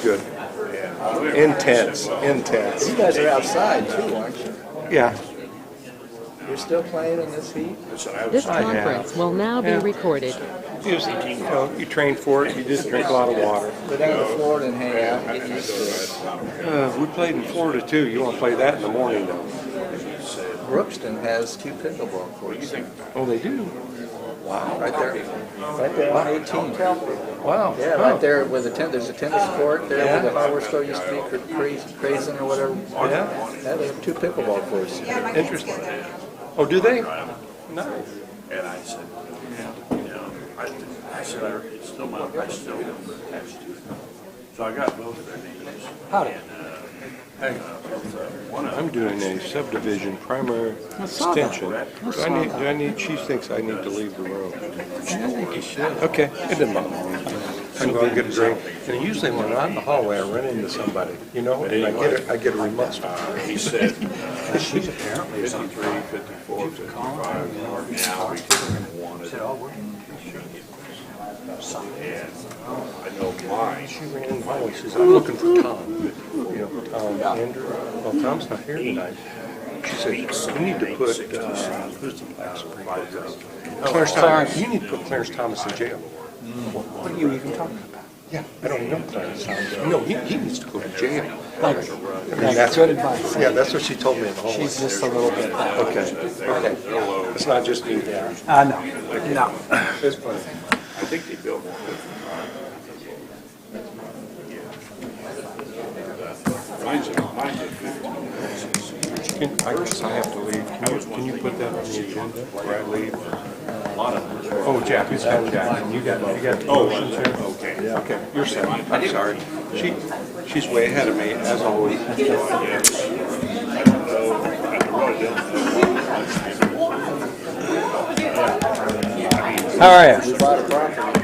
good. Intense. You guys are outside too, aren't you? Yeah. You're still playing in this heat? This conference will now be recorded. You train for it. You just drink a lot of water. Go down to Florida and hang out and get used to it. We played in Florida too. You want to play that in the morning though? Brookston has 2 pickleball courts. Oh, they do. Wow. Right there on 18. Wow. Yeah, right there with there's a tennis court there where the hardware store used to be, Crazen or whatever. Yeah. Yeah, they have 2 pickleball courts. Interesting. Oh, do they? Nice. And I said, I said, it's still my, I still attached to it. So I got both of their names. Howdy. I'm doing a subdivision primary extension. She thinks I need to leave the room. I think you should. Okay, it didn't bother me. I can go and get a drink. And usually when I'm out in the hallway, I run into somebody, and I get a remote. He said, she's apparently 53, 54, 55, now he wanted. And I know mine. She ran in the hallway. She says, I'm looking for Tom. Tom Andrew. Well, Tom's not here tonight. She said, you need to put, who's the last Clarence Thomas. You need to put Clarence Thomas in jail. What are you even talking about? Yeah, I don't know Clarence Thomas. No, he needs to go to jail. That's good advice. Yeah, that's what she told me in the hallway. She's just a little bit. Okay. It's not just me. No. It's funny. I think they built one. Mine's a 15. I guess I have to leave. Can you put that on the agenda where I leave? Oh, Jack, it's got Jack. You got the motions here? Okay. Okay, you're set. I'm sorry. She's way ahead of me, as always. How are you?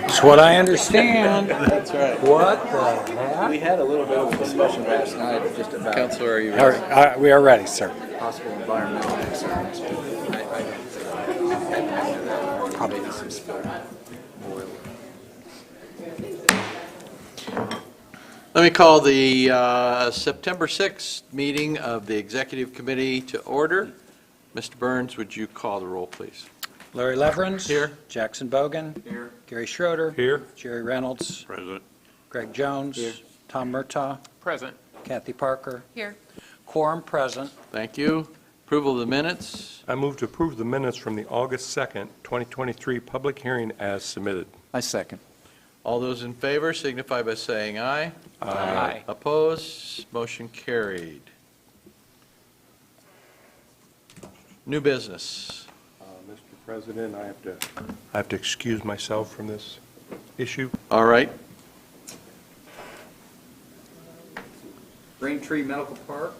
That's what I understand. That's right. What the heck? We had a little bit of a discussion last night just about Counselor, are you All right, we are ready, sir. possible environmental concerns. Probably some oil. Let me call the September 6th meeting of the Executive Committee to order. Mr. Burns, would you call the roll, please? Larry Leverins. Here. Jackson Bogan. Here. Gary Schroeder. Here. Jerry Reynolds. President. Greg Jones. Here. Tom Murtaugh. Present. Kathy Parker. Here. Quorum present. Thank you. Approval of the minutes. I move to approve the minutes from the August 2nd, 2023 public hearing as submitted. I second. All those in favor signify by saying aye. Aye. Opposed? Motion carried. New business. Mr. President, I have to excuse myself from this issue. All right. Braintree Medical Park,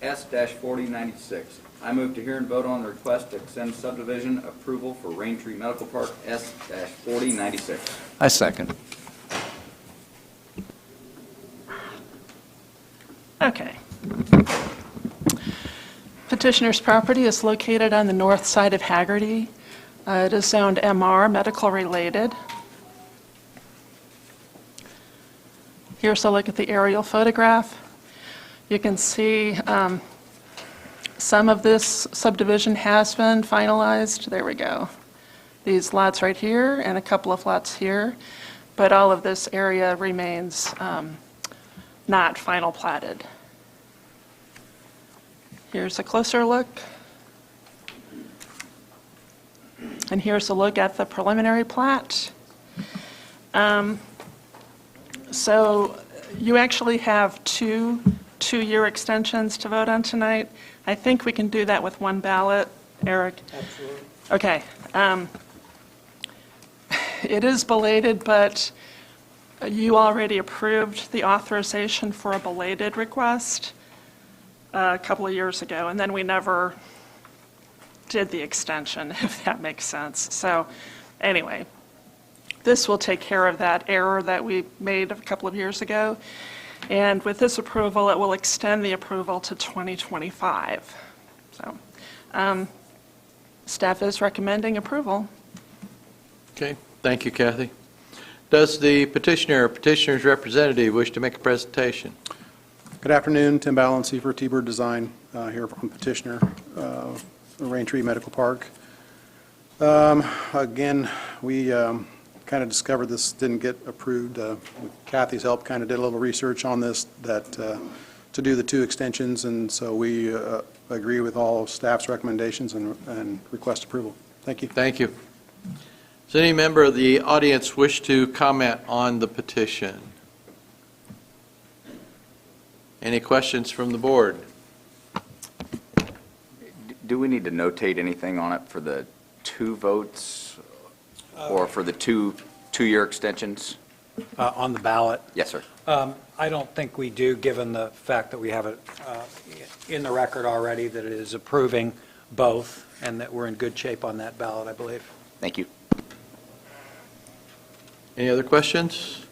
S-4096. I move to hear and vote on the request to extend subdivision approval for Braintree Medical Park, S-4096. I second. Okay. Petitioner's property is located on the north side of Haggerty. It is zoned MR, medical related. Here's a look at the aerial photograph. You can see some of this subdivision has been finalized. There we go. These lots right here and a couple of lots here, but all of this area remains not final platted. Here's a closer look. And here's a look at the preliminary plat. So you actually have two-year extensions to vote on tonight. I think we can do that with one ballot, Eric? Absolutely. Okay. It is belated, but you already approved the authorization for a belated request a couple of years ago, and then we never did the extension, if that makes sense. So anyway, this will take care of that error that we made a couple of years ago. And with this approval, it will extend the approval to 2025. So staff is recommending approval. Okay. Thank you, Kathy. Does the petitioner or petitioner's representative wish to make a presentation? Good afternoon, Tim Ballancy for T-Bird Design, here from petitioner, Rain Tree Medical Park. Again, we kind of discovered this didn't get approved. With Kathy's help, kind of did a little research on this, that to do the 2 extensions, and so we agree with all staff's recommendations and request approval. Thank you. Thank you. Does any member of the audience wish to comment on the petition? Any questions from the board? Do we need to notate anything on it for the 2 votes or for the two-year extensions? On the ballot. Yes, sir. I don't think we do, given the fact that we have it in the record already, that it is approving both, and that we're in good shape on that ballot, I believe. Thank you. Any other questions?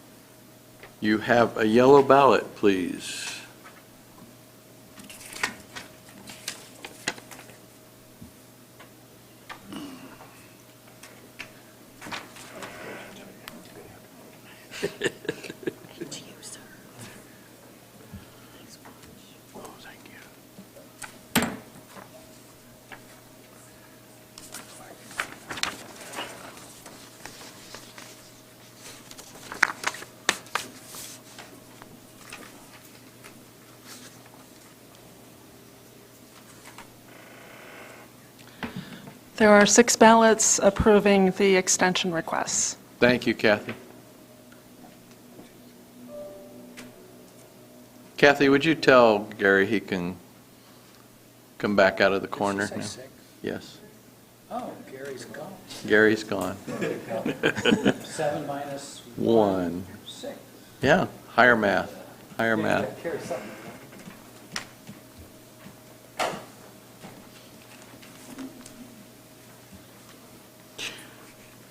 You have a yellow ballot, please. There are 6 ballots approving the extension requests. Thank you, Kathy. Kathy, would you tell Gary he can come back out of the corner now? Yes. Oh, Gary's gone. Gary's gone. 7 minus 1. 6. Yeah, higher math. Higher math. Carry something.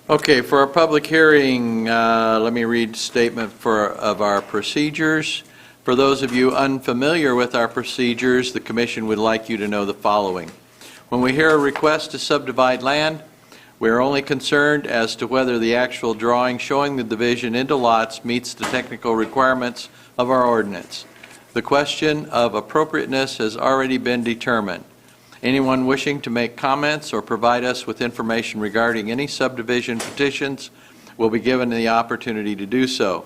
Okay, for our public hearing, let me read statement of our procedures. For those of you unfamiliar with our procedures, the Commission would like you to know the following. When we hear a request to subdivide land, we are only concerned as to whether the actual drawing showing the division into lots meets the technical requirements of our ordinance. The question of appropriateness has already been determined. Anyone wishing to make comments or provide us with information regarding any subdivision petitions will be given the opportunity to do so.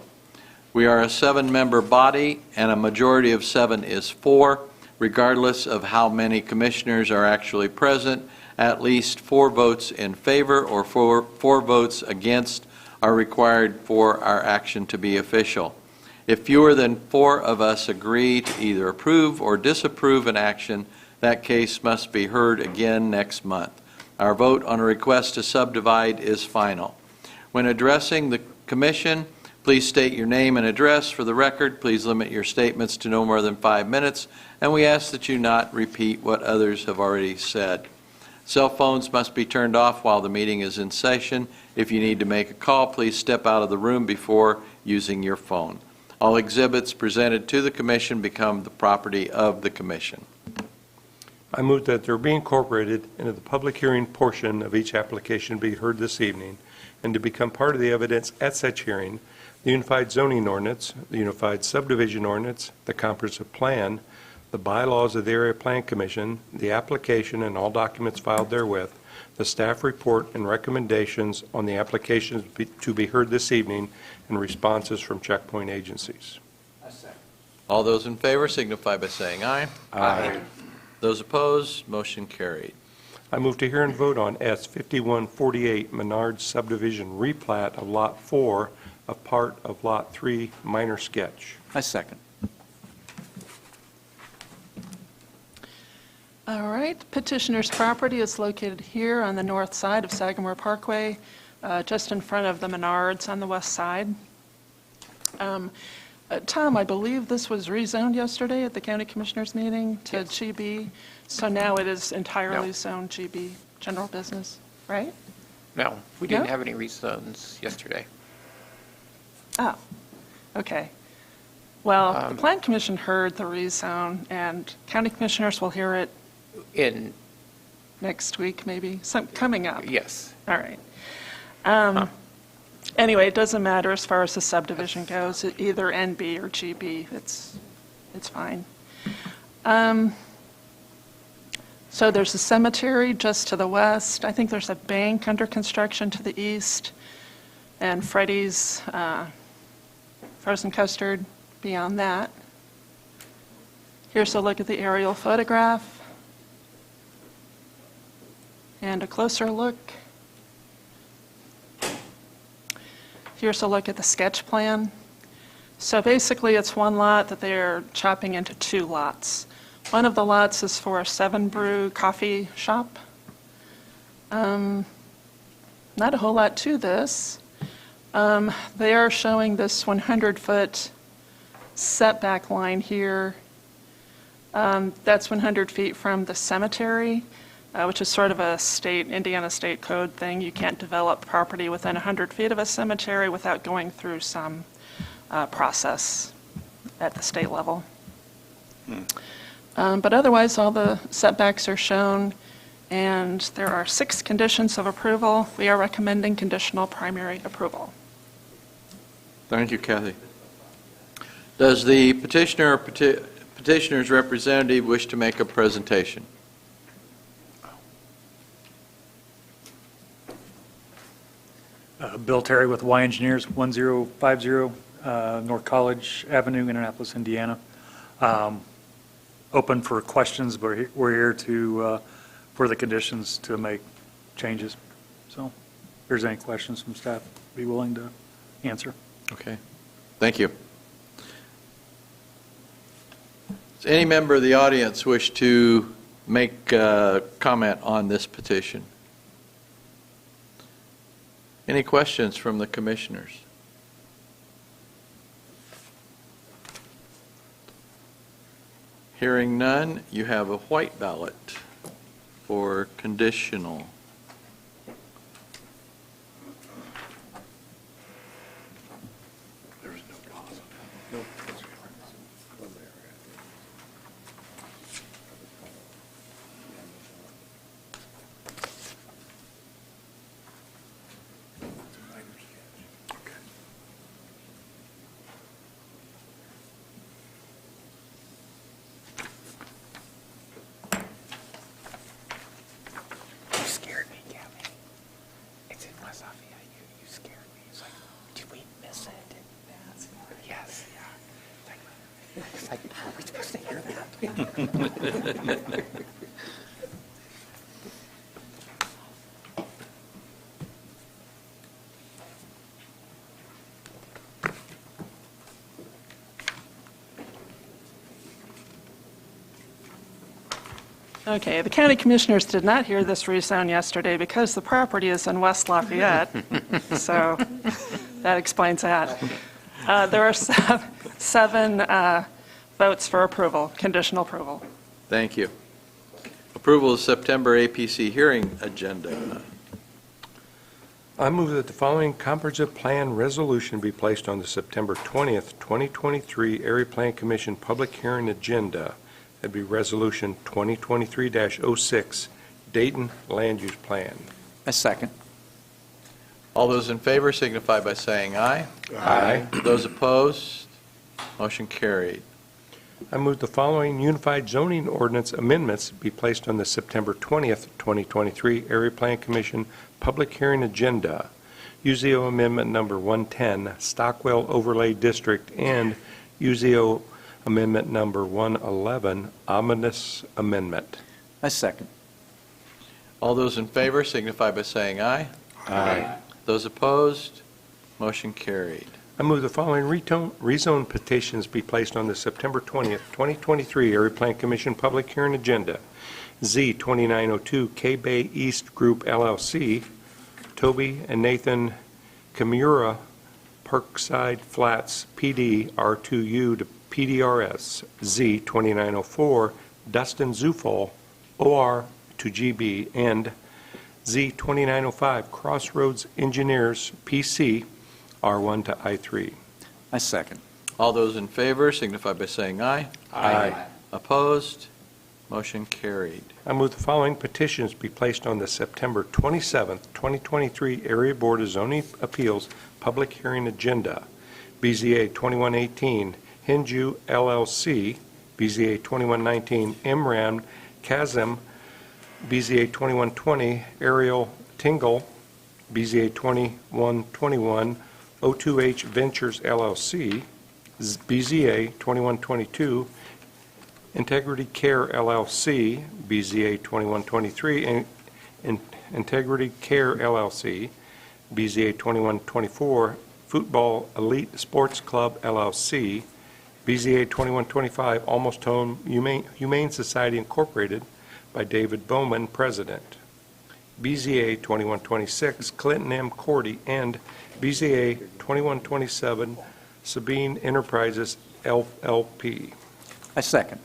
We are a 7-member body, and a majority of 7 is 4. Regardless of how many commissioners are actually present, at least 4 votes in favor or 4 votes against are required for our action to be official. If fewer than 4 of us agree to either approve or disapprove an action, that case must be heard again next month. Our vote on a request to subdivide is final. When addressing the Commission, please state your name and address for the record. Please limit your statements to no more than 5 minutes, and we ask that you not repeat what others have already said. Cell phones must be turned off while the meeting is in session. If you need to make a call, please step out of the room before using your phone. All exhibits presented to the Commission become the property of the Commission. I move that there be incorporated into the public hearing portion of each application be heard this evening, and to become part of the evidence at such hearing, the Unified Zoning Ordinance, the Unified Subdivision Ordinance, the Comprehensive Plan, the bylaws of the Area Plan Commission, the application and all documents filed therewith, the staff report and recommendations on the applications to be heard this evening, and responses from checkpoint agencies. All those in favor signify by saying aye. Aye. Those opposed, motion carried. I move to hear and vote on S 5148 Menard Subdivision replat of Lot 4 of part of Lot 3 minor sketch. I second. All right, petitioner's property is located here on the north side of Sagamore Parkway, just in front of the Menards on the west side. Tom, I believe this was rezoned yesterday at the county commissioners meeting to GB, so now it is entirely No. zoned GB, general business, right? No, we didn't No? have any rezones yesterday. Oh, okay. Well, the Um, plan commission heard the rezone, and county commissioners will hear it In, next week, maybe, coming up. yes. All right. Anyway, it doesn't matter as far as the subdivision goes, either NB or GB, it's fine. So there's a cemetery just to the west. I think there's a bank under construction to the east, and Freddy's frozen custard beyond that. Here's a look at the aerial photograph and a closer look. Here's a look at the sketch plan. So basically, it's one lot that they're chopping into two lots. One of the lots is for a 7 Brew coffee shop. Not a whole lot to this. They are showing this 100-foot setback line here. That's 100 feet from the cemetery, which is sort of a Indiana state code thing. You can't develop property within 100 feet of a cemetery without going through some process at the state level. But otherwise, all the setbacks are shown, and there are 6 conditions of approval. We are recommending conditional primary approval. Thank you, Kathy. Does the petitioner or petitioner's representative wish to make a presentation? Bill Terry with Y Engineers, 1050 North College Avenue, Indianapolis, Indiana. Open for questions, but we're here to, for the conditions to make changes. So if there's any questions from staff, be willing to answer. Okay, thank you. Does any member of the audience wish to make a comment on this petition? Any questions from the commissioners? Hearing none, you have a white ballot for conditional. Okay, the county commissioners did not hear this rezone yesterday because the property is in West Lafayette, so that explains that. There are 7 votes for approval, conditional approval. Thank you. Approval of September APC hearing agenda. I move that the following comprehensive plan resolution be placed on the September 20th, 2023 Area Plan Commission public hearing agenda. That'd be Resolution 2023-06, Dayton Land Use Plan. A second. All those in favor signify by saying aye. Aye. Those opposed, motion carried. I move the following unified zoning ordinance amendments be placed on the September 20th, 2023 Area Plan Commission public hearing agenda. UZO Amendment Number 110, Stockwell Overlay District, and UZO Amendment Number 111, Omnibus Amendment. A second. All those in favor signify by saying aye. Aye. Those opposed, motion carried. I move the following rezone petitions be placed on the September 20th, 2023 Area Plan Commission public hearing agenda. Z 2902 K-Bay East Group LLC, Toby and Nathan Kimura, Parkside Flats PD R2U to PDRS. Z 2904 Dustin Zufel OR to GB, and Z 2905 Crossroads Engineers PC R1 to I3. A second. All those in favor signify by saying aye. Aye. Opposed, Motion carried. I move the following petitions be placed on the September 27th, 2023 Area Board of Zoning Appeals Public Hearing Agenda. BZA 2118, Hinju LLC, BZA 2119, Imran Kazim, BZA 2120, Ariel Tingle, BZA 2121, O2H Ventures LLC, BZA 2122, Integrity Care LLC, BZA 2123, and Integrity Care LLC, BZA 2124, Football Elite Sports Club LLC, BZA 2125, Almost Home Humane Society Incorporated by David Bowman, President, BZA 2126, Clinton M. Cordy, and BZA 2127, Sabine Enterprises LLP. I second.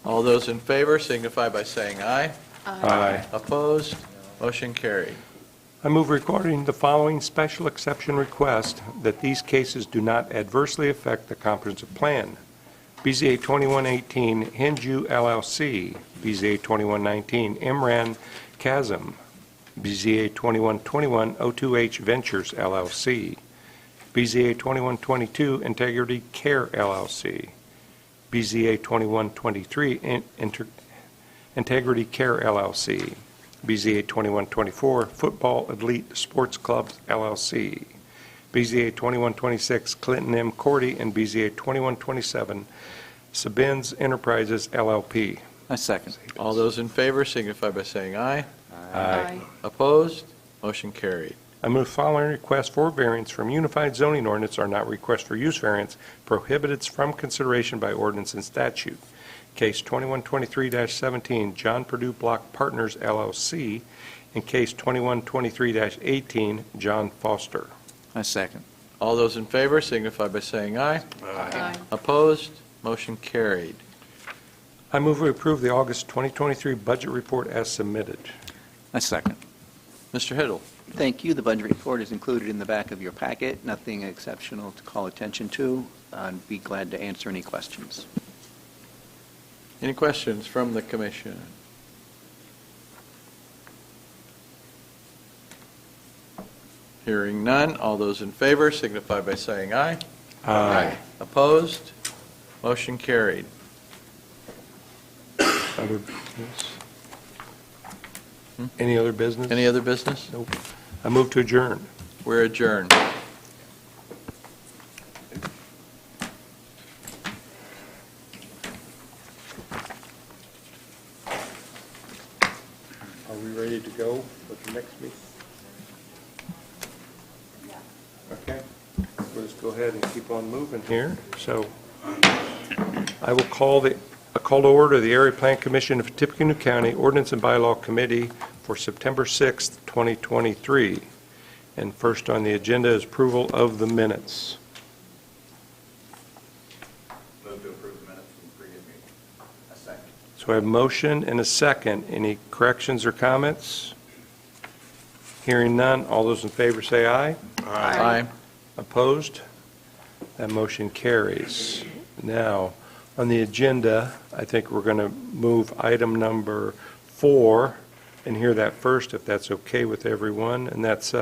All those in favor signify by saying aye. Aye. Opposed? Motion carried. I move regarding the following special exception request that these cases do not adversely affect the comprehensive plan. BZA 2118, Hinju LLC, BZA 2119, Imran Kazim, BZA 2121, O2H Ventures LLC, BZA 2122, Integrity Care LLC, BZA 2123, Integrity Care LLC, BZA 2124, Football Elite Sports Clubs LLC, BZA 2126, Clinton M. Cordy, and BZA 2127, Sabins Enterprises LLP. I second. All those in favor signify by saying aye. Aye. Opposed? Motion carried. I move following requests for variance from Unified Zoning Ordinance are not requests for use variance, prohibited from consideration by ordinance and statute. Case 2123-17, John Purdue Block Partners LLC, and Case 2123-18, John Foster. I second. All those in favor signify by saying aye. Aye. Opposed? Motion carried. I move we approve the August 2023 budget report as submitted. I second. Mr. Hiddle. Thank you. The budget report is included in the back of your packet. Nothing exceptional to call attention to. I'd be glad to answer any questions. Any questions from the commission? Hearing none, all those in favor signify by saying aye. Aye. Opposed? Motion carried. Other business? Any other business? Any other business? Nope. I move to adjourn. We're adjourned. Are we ready to go with the next meeting? Okay. We'll just go ahead and keep on moving here. So I will call to order the Area Plan Commission of Tippecanoe County Ordinance and Bylaw Committee for September 6th, 2023. And first on the agenda is approval of the minutes. Move to approve the minutes from the previous meeting. A second. So I have a motion and a second. Any corrections or comments? Hearing none, all those in favor say aye. Aye. Opposed? That motion carries. Now, on the agenda, I think we're going to move item number 4 and hear that first, if that's okay with everyone, and that's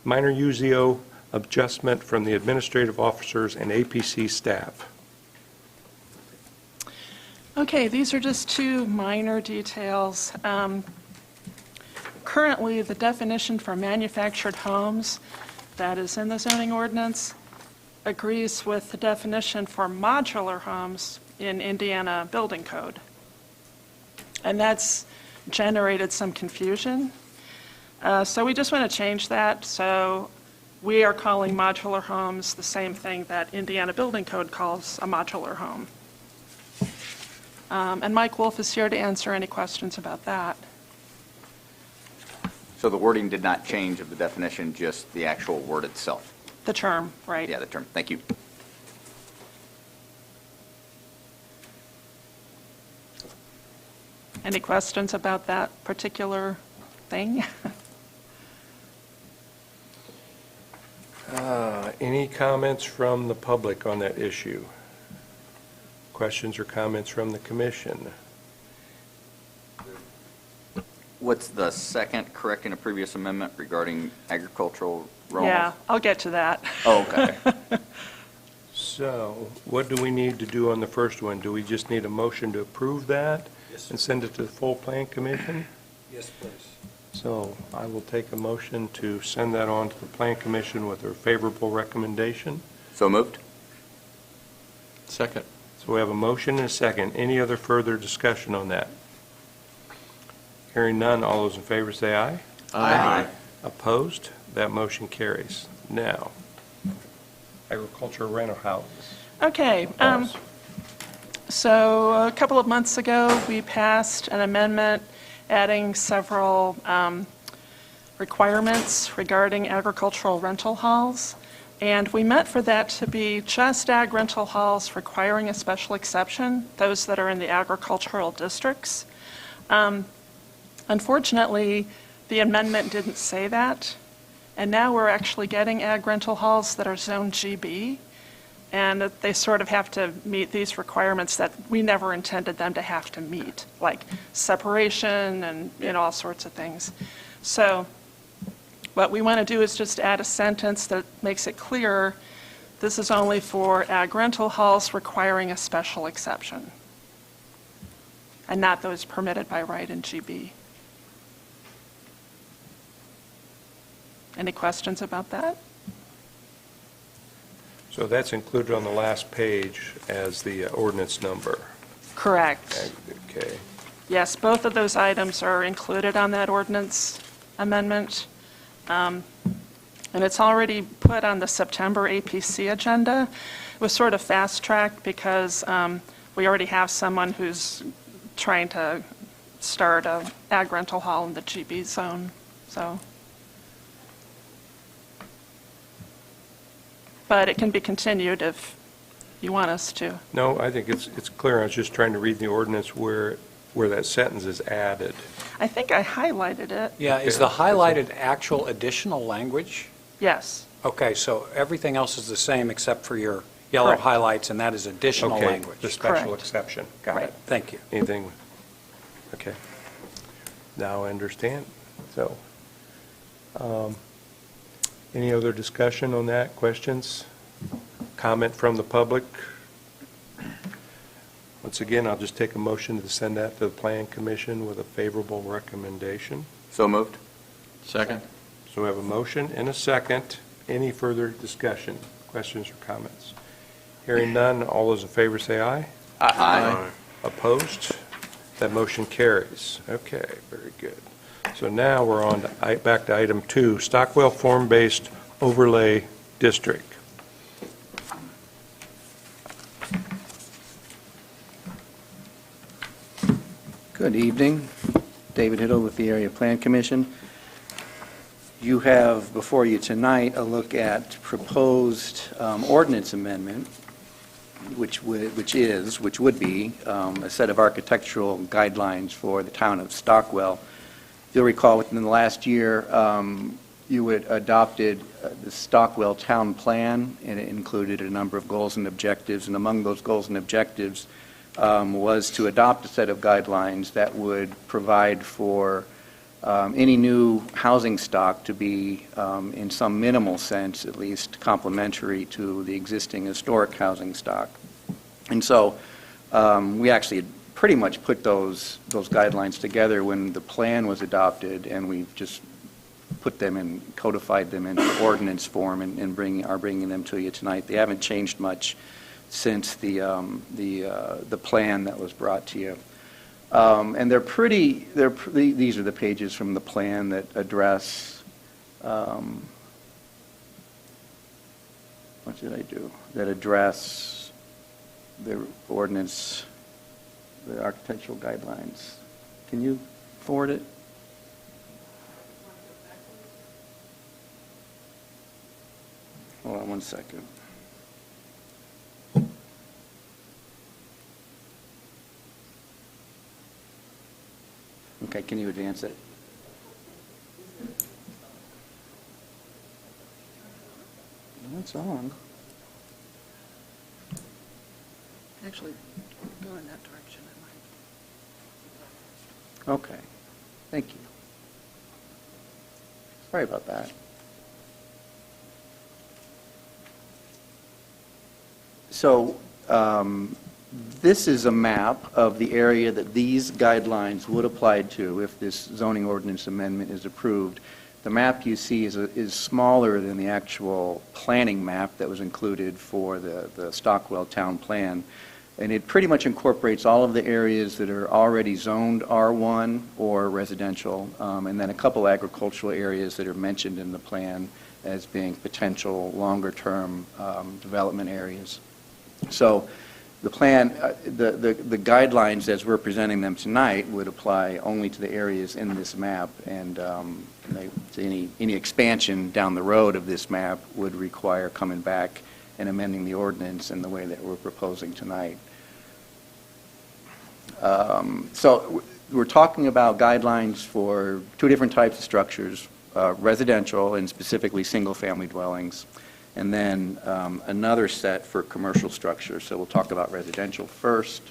minor UZO adjustment from the administrative officers and APC staff. Okay, these are just two minor details. Currently, the definition for manufactured homes that is in the zoning ordinance agrees with the definition for modular homes in Indiana Building Code. And that's generated some confusion. So we just want to change that. So we are calling modular homes the same thing that Indiana Building Code calls a modular home. And Mike Wolf is here to answer any questions about that. So the wording did not change of the definition, just the actual word itself? The term, right? Yeah, the term. Thank you. Any questions about that particular thing? Any comments from the public on that issue? Questions or comments from the commission? What's the second correcting a previous amendment regarding agricultural realm? Yeah, I'll get to that. Oh, okay. So what do we need to do on the first one? Do we just need a motion to approve that and send it to the full plan commission? Yes, please. So I will take a motion to send that on to the plan commission with a favorable recommendation. So moved? Second. So we have a motion and a second. Any other further discussion on that? Hearing none, all those in favor say aye. Aye. Opposed? That motion carries. Now, agricultural rental houses. Okay, so a couple of months ago, we passed an amendment adding several requirements regarding agricultural rental halls. And we meant for that to be just ag rental halls requiring a special exception, those that are in the agricultural districts. Unfortunately, the amendment didn't say that. And now we're actually getting ag rental halls that are zone GB. And they sort of have to meet these requirements that we never intended them to have to meet, like separation and all sorts of things. So what we want to do is just add a sentence that makes it clear this is only for ag rental halls requiring a special exception, and not those permitted by right in GB. Any questions about that? So that's included on the last page as the ordinance number. Correct. Okay. Yes, both of those items are included on that ordinance amendment. And it's already put on the September APC agenda. It was sort of fast-tracked because we already have someone who's trying to start a ag rental hall in the GB zone, so. But it can be continued if you want us to. No, I think it's clear. I was just trying to read the ordinance where that sentence is added. I think I highlighted it. Yeah, is the highlighted actual additional language? Yes. Okay, so everything else is the same except for your yellow Correct. highlights, and that is additional Okay, language. the special Correct. exception. Got Right. it. Thank you. Anything? Okay. Now I understand. So, any other discussion on that? Questions? Comment from the public? Once again, I'll just take a motion to send that to the Plan Commission with a favorable recommendation. So moved? Second. So we have a motion and a second. Any further discussion, questions, or comments? Hearing none, all those in favor say aye. Aye. Opposed? That motion carries. Okay, very good. So now we're on to, back to item 2, Stockwell Form-Based Overlay District. Good evening. David Hiddle with the Area Plan Commission. You have before you tonight a look at proposed ordinance amendment, which would be a set of architectural guidelines for the town of Stockwell. You'll recall within the last year, you had adopted the Stockwell Town Plan, and it included a number of goals and objectives, and among those goals and objectives was to adopt a set of guidelines that would provide for any new housing stock to be, in some minimal sense at least, complementary to the existing historic housing stock. And so we actually had pretty much put those guidelines together when the plan was adopted, and we've just put them and codified them into ordinance form and are bringing them to you tonight. They haven't changed much since the plan that was brought to you. And these are the pages from the plan that address, what did I do? That address the ordinance, the architectural guidelines. Can you forward it? Hold on one second. Okay, can you advance it? No, it's on. Actually, go in that direction. Okay. Thank you. Sorry about that. So this is a map of the area that these guidelines would apply to if this zoning ordinance amendment is approved. The map you see is smaller than the actual planning map that was included for the Stockwell Town Plan. And it pretty much incorporates all of the areas that are already zoned R1 or residential, and then a couple agricultural areas that are mentioned in the plan as being potential longer-term development areas. So the plan, the guidelines as we're presenting them tonight would apply only to the areas in this map, and any expansion down the road of this map would require coming back and amending the ordinance in the way that we're proposing tonight. So we're talking about guidelines for two different types of structures, residential and specifically single-family dwellings, and then another set for commercial structures. So we'll talk about residential first.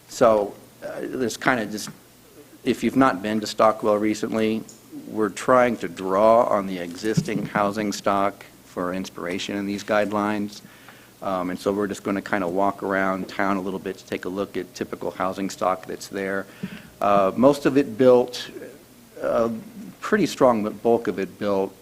So there's kind of just, if you've not been to Stockwell recently, we're trying to draw on the existing housing stock for inspiration in these guidelines. And so we're just going to kind of walk around town a little bit to take a look at typical housing stock that's there. Most of it built, pretty strong bulk of it built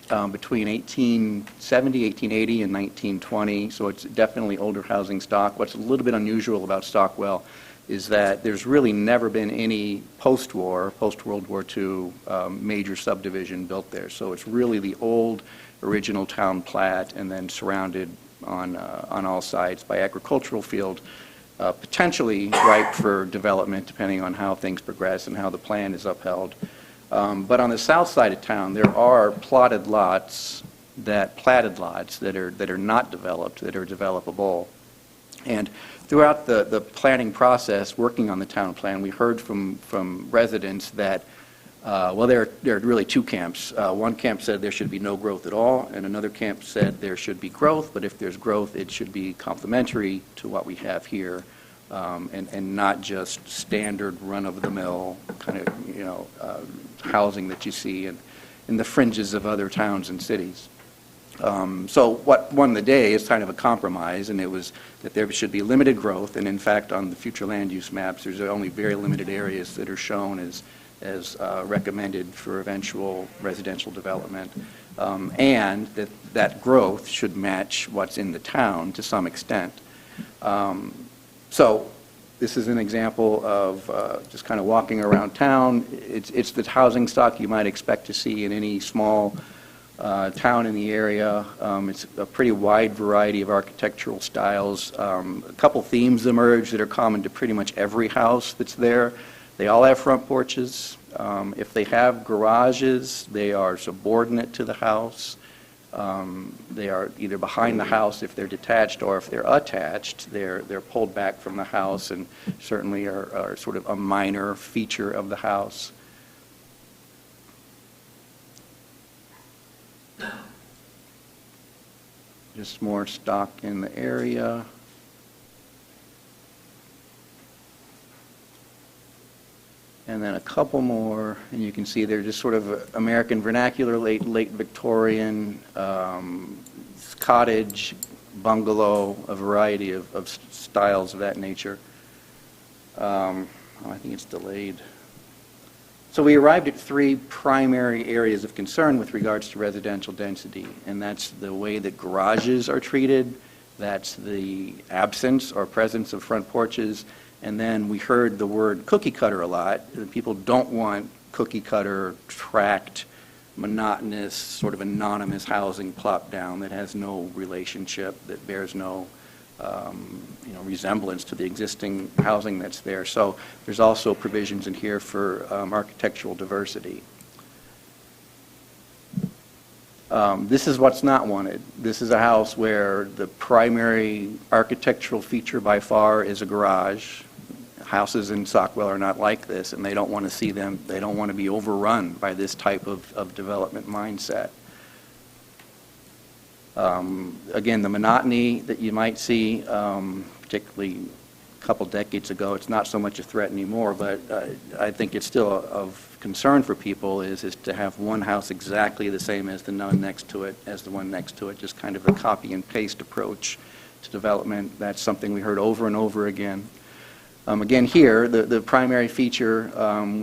between 1870, 1880, and 1920, so it's definitely older housing stock. What's a little bit unusual about Stockwell is that there's really never been any post-war, post-World War II major subdivision built there. So it's really the old original town plat and then surrounded on all sides by agricultural field, potentially ripe for development depending on how things progress and how the plan is upheld. But on the south side of town, there are platted lots that are not developed, that are developable. And throughout the planning process, working on the town plan, we heard from residents that, well, there are really two camps. One camp said there should be no growth at all, and another camp said there should be growth, but if there's growth, it should be complementary to what we have here, and not just standard run-of-the-mill kind of, housing that you see in the fringes of other towns and cities. So what won the day is kind of a compromise, and it was that there should be limited growth, and in fact on the future land use maps there's only very limited areas that are shown as recommended for eventual residential development, and that growth should match what's in the town to some extent. So this is an example of just kind of walking around town. It's the housing stock you might expect to see in any small town in the area. It's a pretty wide variety of architectural styles. A couple themes emerge that are common to pretty much every house that's there. They all have front porches. If they have garages, they are subordinate to the house. They are either behind the house if they're detached, or if they're attached, they're pulled back from the house and certainly are sort of a minor feature of the house. Just more stock in the area. And then a couple more, and you can see they're just sort of American vernacular, late Victorian, cottage, bungalow, a variety of styles of that nature. I think it's delayed. So we arrived at three primary areas of concern with regards to residential density, and that's the way that garages are treated, that's the absence or presence of front porches, and then we heard the word cookie cutter a lot. People don't want cookie cutter, tract, monotonous, sort of anonymous housing plopped down that has no relationship, that bears no resemblance to the existing housing that's there. So there's also provisions in here for architectural diversity. This is what's not wanted. This is a house where the primary architectural feature by far is a garage. Houses in Stockwell are not like this, and they don't want to see them. They don't want to be overrun by this type of development mindset. Again, the monotony that you might see, particularly a couple decades ago, it's not so much a threat anymore, but I think it's still of concern for people is to have one house exactly the same as the one next to it, just kind of a copy and paste approach to development. That's something we heard over and over again. Again, here, the primary feature,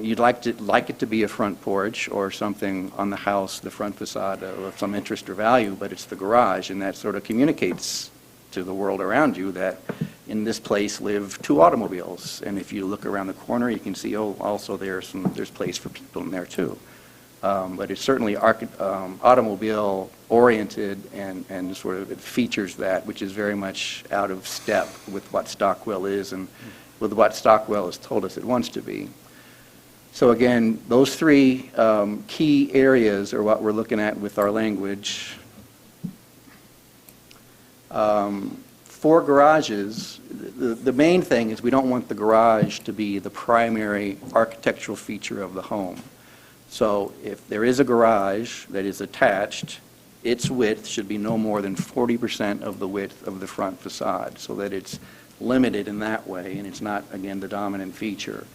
you'd like it to be a front porch or something on the house, the front facade of some interest or value, but it's the garage, and that sort of communicates to the world around you that in this place live 2 automobiles. And if you look around the corner, you can see, also there's place for people in there too. But it's certainly automobile-oriented and sort of it features that, which is very much out of step with what Stockwell is and with what Stockwell has told us it wants to be. So again, those 3 key areas are what we're looking at with our language. For garages, the main thing is we don't want the garage to be the primary architectural feature of the home. So if there is a garage that is attached, its width should be no more than 40% of the width of the front facade, so that it's limited in that way, and it's not, again, the dominant feature.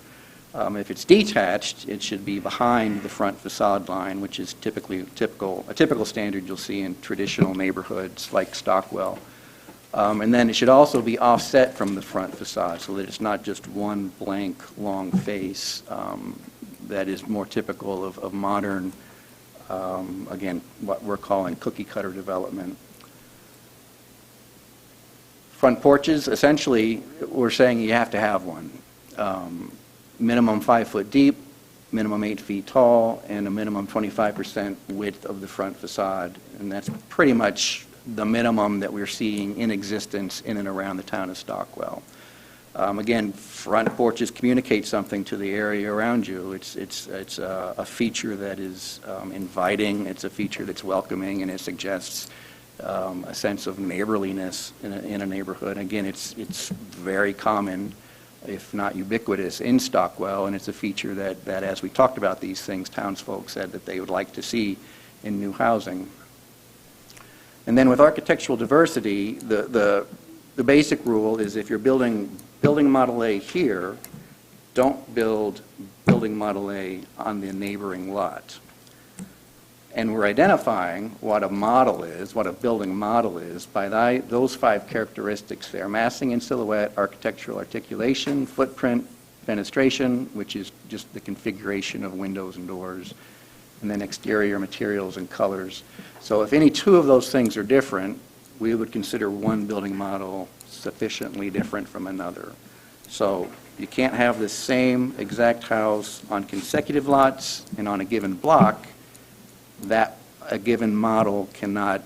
If it's detached, it should be behind the front facade line, which is a typical standard you'll see in traditional neighborhoods like Stockwell. And then it should also be offset from the front facade, so that it's not just one blank, long face that is more typical of modern, again, what we're calling cookie-cutter development. Front porches, essentially, we're saying you have to have one. Minimum 5 foot deep, minimum 8 feet tall, and a minimum 25% width of the front facade. And that's pretty much the minimum that we're seeing in existence in and around the town of Stockwell. Again, front porches communicate something to the area around you. It's a feature that is inviting, it's a feature that's welcoming, and it suggests a sense of neighborliness in a neighborhood. Again, it's very common, if not ubiquitous, in Stockwell, and it's a feature that as we talked about these things, townsfolk said that they would like to see in new housing. And then with architectural diversity, the basic rule is if you're building Model A here, don't build building Model A on the neighboring lot. And we're identifying what a model is, what a building model is, by those 5 characteristics there: massing and silhouette, architectural articulation, footprint, fenestration, which is just the configuration of windows and doors, and then exterior materials and colors. So if any 2 of those things are different, we would consider one building model sufficiently different from another. So you can't have the same exact house on consecutive lots and on a given block. That a given model cannot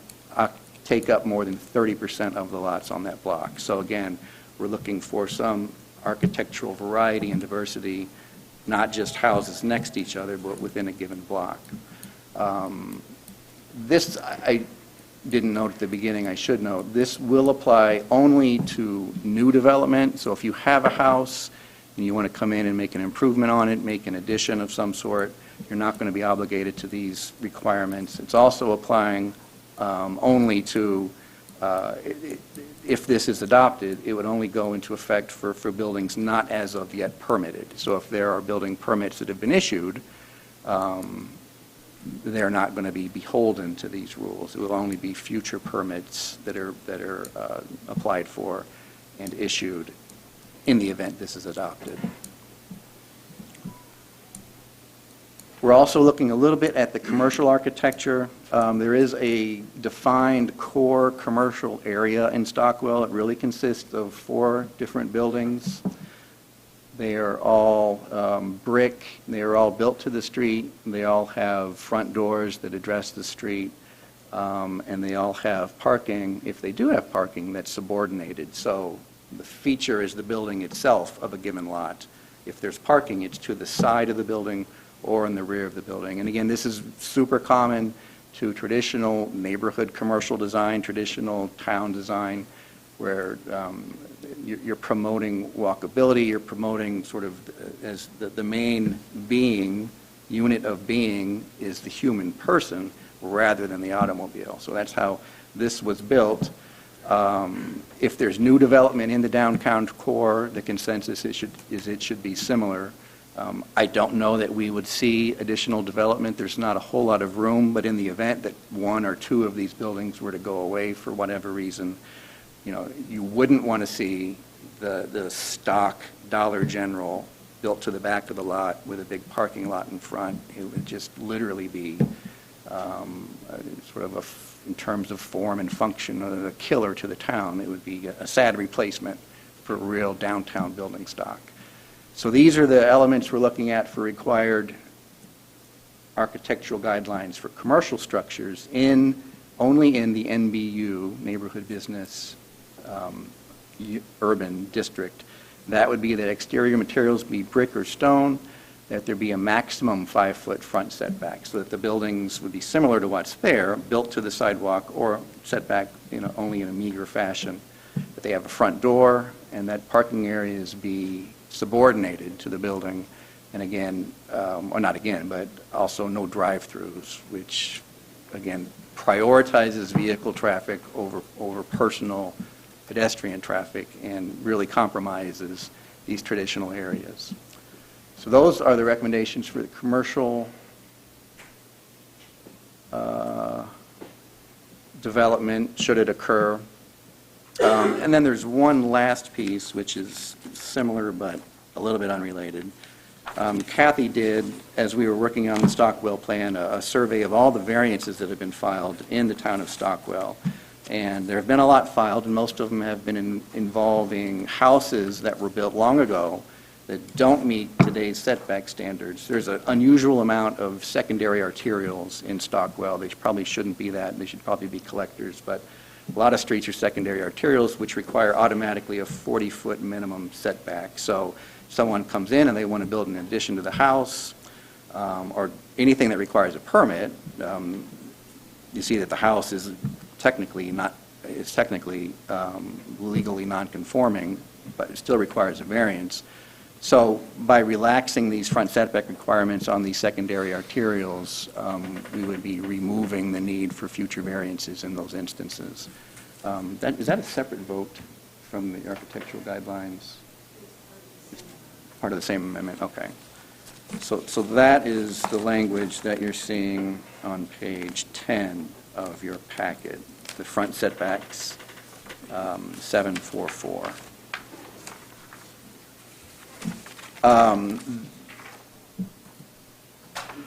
take up more than 30% of the lots on that block. So again, we're looking for some architectural variety and diversity, not just houses next to each other, but within a given block. This, I didn't note at the beginning, I should note, this will apply only to new development. So if you have a house and you want to come in and make an improvement on it, make an addition of some sort, you're not going to be obligated to these requirements. It's also applying only to, if this is adopted, it would only go into effect for buildings not as of yet permitted. So if there are building permits that have been issued, they're not going to be beholden to these rules. It will only be future permits that are applied for and issued in the event this is adopted. We're also looking a little bit at the commercial architecture. There is a defined core commercial area in Stockwell. It really consists of 4 different buildings. They are all brick. They are all built to the street. They all have front doors that address the street. And they all have parking, if they do have parking, that's subordinated. So the feature is the building itself of a given lot. If there's parking, it's to the side of the building or in the rear of the building. And again, this is super common to traditional neighborhood commercial design, traditional town design, where you're promoting walkability, you're promoting sort of as the main unit of being is the human person rather than the automobile. So that's how this was built, if there's new development in the downtown core, the consensus is it should be similar. I don't know that we would see additional development. There's not a whole lot of room, but in the event that one or two of these buildings were to go away for whatever reason, you wouldn't want to see the stock Dollar General built to the back of the lot with a big parking lot in front. It would just literally be sort of in terms of form and function, a killer to the town. It would be a sad replacement for real downtown building stock. So these are the elements we're looking at for required architectural guidelines for commercial structures only in the NBU, Neighborhood Business Urban District. That would be that exterior materials be brick or stone, that there be a maximum 5-foot front setback, so that the buildings would be similar to what's there, built to the sidewalk or setback only in a meager fashion, that they have a front door, and that parking areas be subordinated to the building, and again, or not again, but also no drive-throughs, which again prioritizes vehicle traffic over personal pedestrian traffic and really compromises these traditional areas. So those are the recommendations for the commercial development, should it occur. And then there's one last piece, which is similar but a little bit unrelated. Kathy did, as we were working on the Stockwell plan, a survey of all the variances that have been filed in the town of Stockwell. And there have been a lot filed, and most of them have been involving houses that were built long ago that don't meet today's setback standards. There's an unusual amount of secondary arterials in Stockwell. They probably shouldn't be that. They should probably be collectors. But a lot of streets are secondary arterials, which require automatically a 40-foot minimum setback. So someone comes in and they want to build an addition to the house, or anything that requires a permit, you see that the house is technically legally non-conforming, but it still requires a variance. So by relaxing these front setback requirements on these secondary arterials, we would be removing the need for future variances in those instances. Is that a separate vote from the architectural guidelines? It's part of the same amendment? Okay. So that is the language that you're seeing on page 10 of your packet, the front setbacks, 744.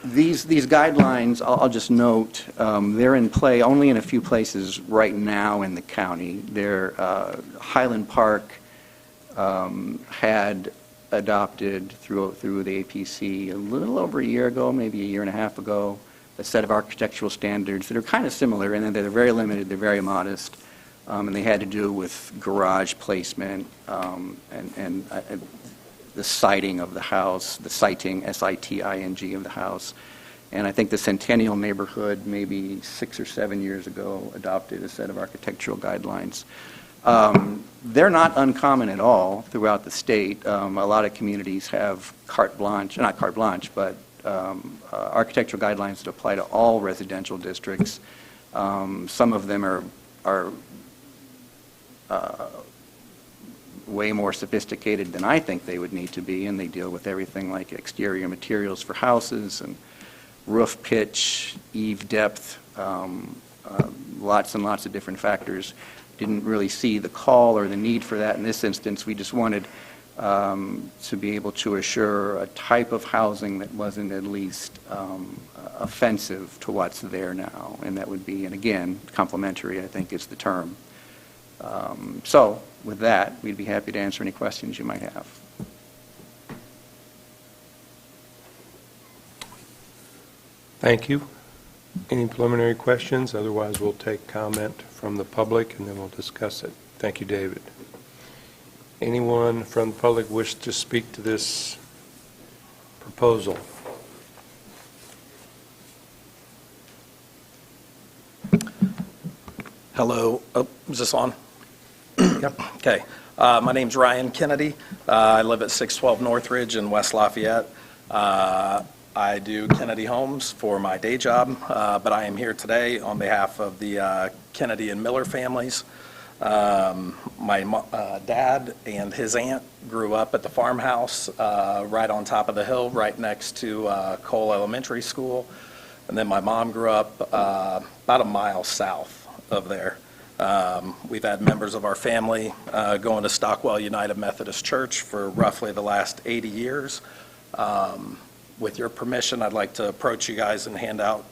These guidelines, I'll just note, they're in play only in a few places right now in the county. Highland Park had adopted through the APC a little over a year ago, maybe a year and a half ago, a set of architectural standards that are kind of similar, and they're very limited, they're very modest, and they had to do with garage placement and the siting of the house, the siting, S-I-T-I-N-G, of the house. And I think the Centennial neighborhood, maybe 6 or 7 years ago, adopted a set of architectural guidelines. They're not uncommon at all throughout the state. A lot of communities have carte blanche, not carte blanche, but architectural guidelines that apply to all residential districts. Some of them are way more sophisticated than I think they would need to be, and they deal with everything like exterior materials for houses and roof pitch, eave depth, lots and lots of different factors. Didn't really see the call or the need for that in this instance. We just wanted to be able to assure a type of housing that wasn't at least offensive to what's there now, and that would be, and again, complementary, I think, is the term. So with that, we'd be happy to answer any questions you might have. Thank you. Any preliminary questions? Otherwise, we'll take comment from the public and then we'll discuss it. Thank you, David. Anyone from the public wish to speak to this proposal? Hello. Oh, is this on? Yep. Okay. My name's Ryan Kennedy. I live at 612 Northridge in West Lafayette. I I do Kennedy Homes for my day job, but I am here today on behalf of the Kennedy and Miller families. My dad and his aunt grew up at the farmhouse right on top of the hill, right next to Cole Elementary School. And then my mom grew up about a mile south of there. We've had members of our family going to Stockwell United Methodist Church for roughly the last 80 years. With your permission, I'd like to approach you guys and hand out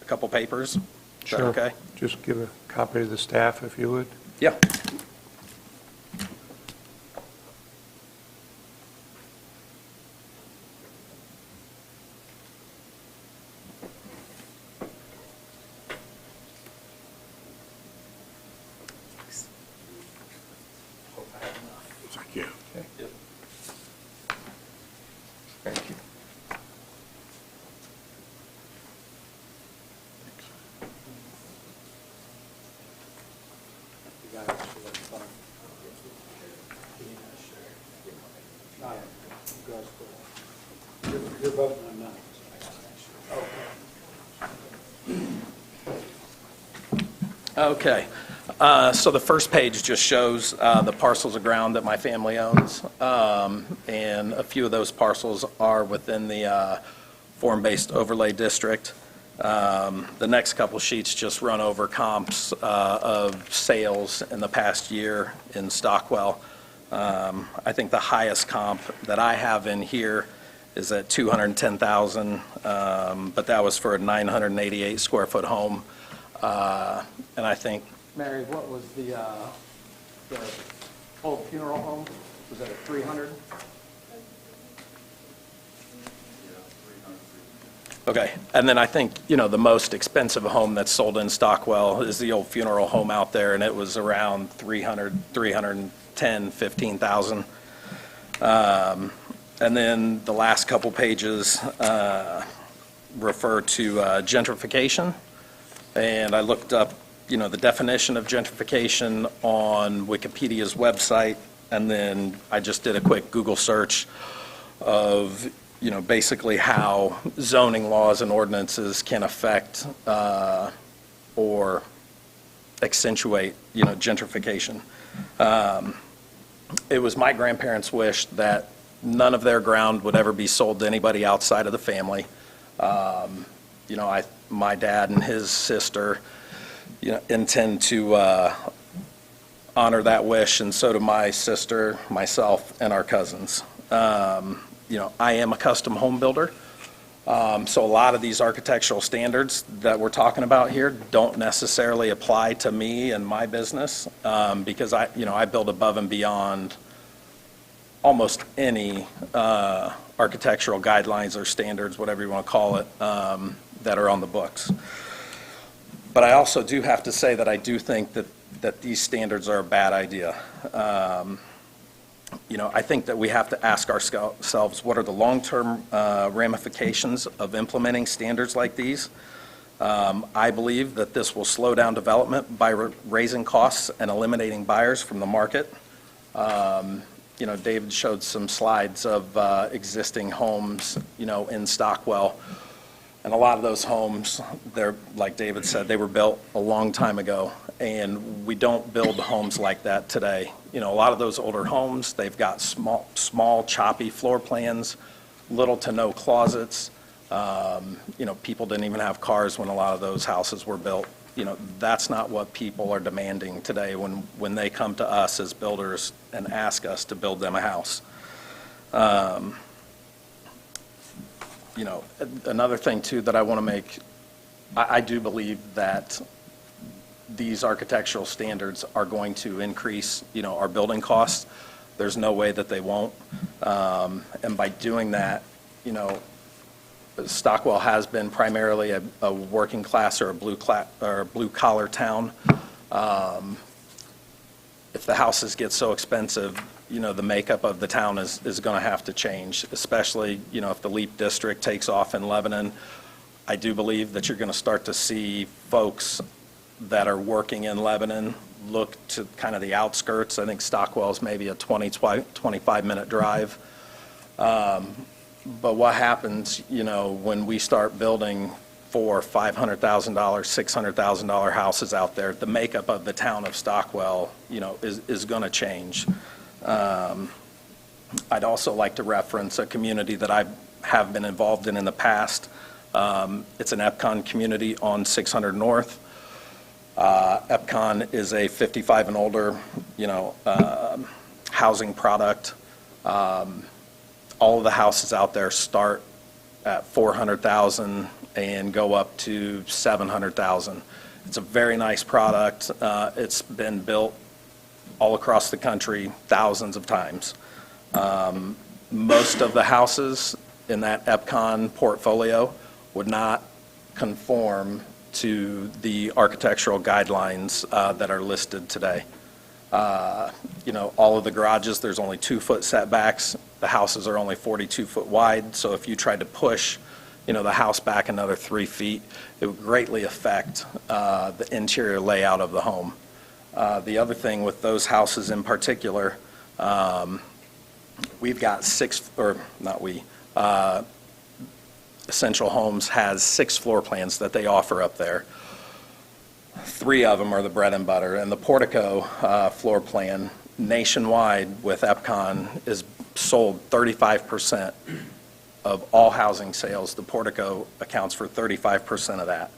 a couple papers. Is that Sure. okay? Just give a copy to the staff if you would. Yeah. Thank you. Thank you. You're voting on none. Okay. So the first page just shows the parcels of ground that my family owns, and a few of those parcels are within the form-based overlay district. The next couple sheets just run over comps of sales in the past year in Stockwell. I think the highest comp that I have in here is at $210,000, but that was for a 988 square foot home. And I think, Mary, what was the old funeral home? Was that a 300? Okay, and then I think, the most expensive home that's sold in Stockwell is the old funeral home out there, and it was around 310, 15,000. And then the last couple pages refer to gentrification, and I looked up, the definition of gentrification on Wikipedia's website, and then I just did a quick Google search of basically how zoning laws and ordinances can affect or accentuate, gentrification. It was my grandparents' wish that none of their ground would ever be sold to anybody outside of the family. My dad and his sister, intend to honor that wish, and so do my sister, myself, and our cousins. I am a custom home builder, so a lot of these architectural standards that we're talking about here don't necessarily apply to me and my business, because I build above and beyond almost any architectural guidelines or standards, whatever you want to call it, that are on the books. But I also do have to say that I do think that these standards are a bad idea. I think that we have to ask ourselves, what are the long-term ramifications of implementing standards like these? I believe that this will slow down development by raising costs and eliminating buyers from the market. David showed some slides of existing homes, in Stockwell. And a lot of those homes, they're, like David said, they were built a long time ago, and we don't build homes like that today. A lot of those older homes, they've got small, choppy floor plans, little to no closets. People didn't even have cars when a lot of those houses were built. That's not what people are demanding today when they come to us as builders and ask us to build them a house. Another thing too that I want to make, I do believe that these architectural standards are going to increase, our building costs. There's no way that they won't. And by doing that, Stockwell has been primarily a working class or a blue collar town. If the houses get so expensive, the makeup of the town is going to have to change, especially, if the LEAP district takes off in Lebanon. I do believe that you're going to start to see folks that are working in Lebanon look to kind of the outskirts. I think Stockwell's maybe a 20, 25-minute drive. But what happens, when we start building $400,000, $500,000, $600,000 houses out there, the makeup of the town of Stockwell, is going to change. I'd also like to reference a community that I have been involved in the past. It's an EPCON community on 600 North. EPCON is a 55 and older, housing product. All of the houses out there start at $400,000 and go up to $700,000. It's a very nice product. It's been built all across the country thousands of times. Most of the houses in that EPCON portfolio would not conform to the architectural guidelines that are listed today. All of the garages, there's only 2-foot setbacks. The houses are only 42 foot wide, so if you tried to push, the house back another 3 feet, it would greatly affect the interior layout of the home. The other thing with those houses in particular, we've got Essential Homes has 6 floor plans that they offer up there. 3 of them are the bread and butter, and the portico floor plan nationwide with EPCON is sold 35% of all housing sales. The portico accounts for 35% of that.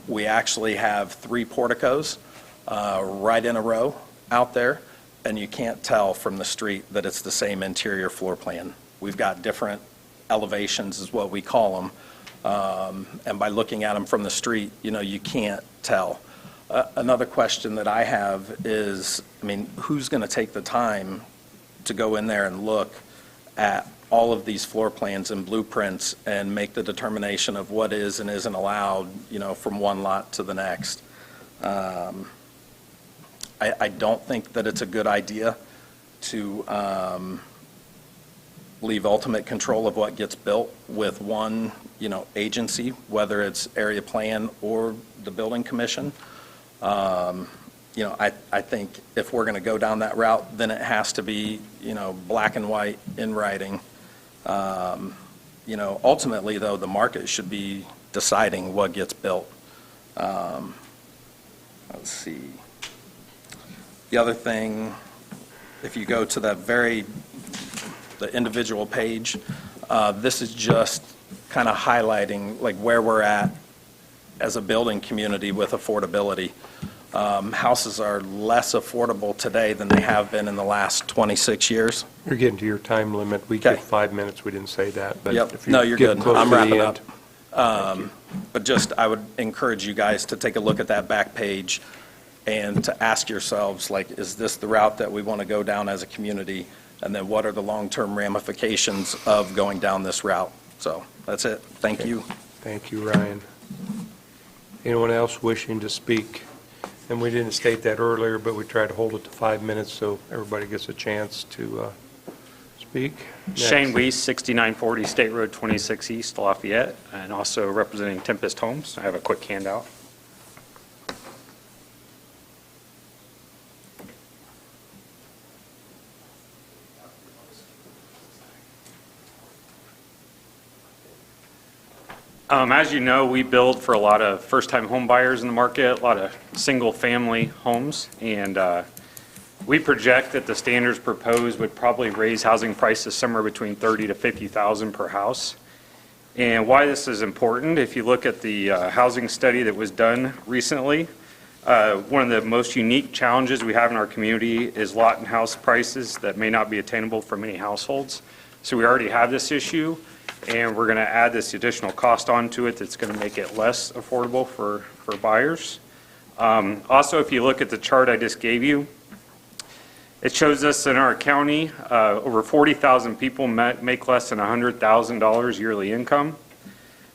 We actually have 3 porticos right in a row out there, and you can't tell from the street that it's the same interior floor plan. We've got different elevations is what we call them, and by looking at them from the street, you can't tell. Another question that I have is, who's going to take the time to go in there and look at all of these floor plans and blueprints and make the determination of what is and isn't allowed, from one lot to the next? I don't think that it's a good idea to leave ultimate control of what gets built with one, agency, whether it's area plan or the building commission. I think if we're going to go down that route, then it has to be, black and white in writing. Ultimately, though, the market should be deciding what gets built. Let's see. The other thing, if you go to the individual page, this is just kind of highlighting like where we're at as a building community with affordability. Houses are less affordable today than they have been in the last 26 years. You're getting to your time limit. We get 5 minutes. We didn't say that. But Yep. if you No, you're get good. close I'm to the wrapping end- up. But just, I would encourage you guys to take a look at that back page and to ask yourselves, like, is this the route that we want to go down as a community? And then what are the long-term ramifications of going down this route? So that's it. Thank you. Thank you, Ryan. Anyone else wishing to speak? And we didn't state that earlier, but we tried to hold it to 5 minutes so everybody gets a chance to speak. Shane Next. Weiss, 6940 State Road 26 East, Lafayette, and also representing Tempest Homes. I have a quick handout. As you know, we build for a lot of first-time home buyers in the market, a lot of single-family homes, and we project that the standards proposed would probably raise housing prices somewhere between $30,000 to $50,000 per house. And why this is important, if you look at the housing study that was done recently, one of the most unique challenges we have in our community is lot and house prices that may not be attainable for many households. So we already have this issue, and we're going to add this additional cost onto it that's going to make it less affordable for buyers. Also, if you look at the chart I just gave you, it shows us in our county, over 40,000 people make less than $100,000 yearly income.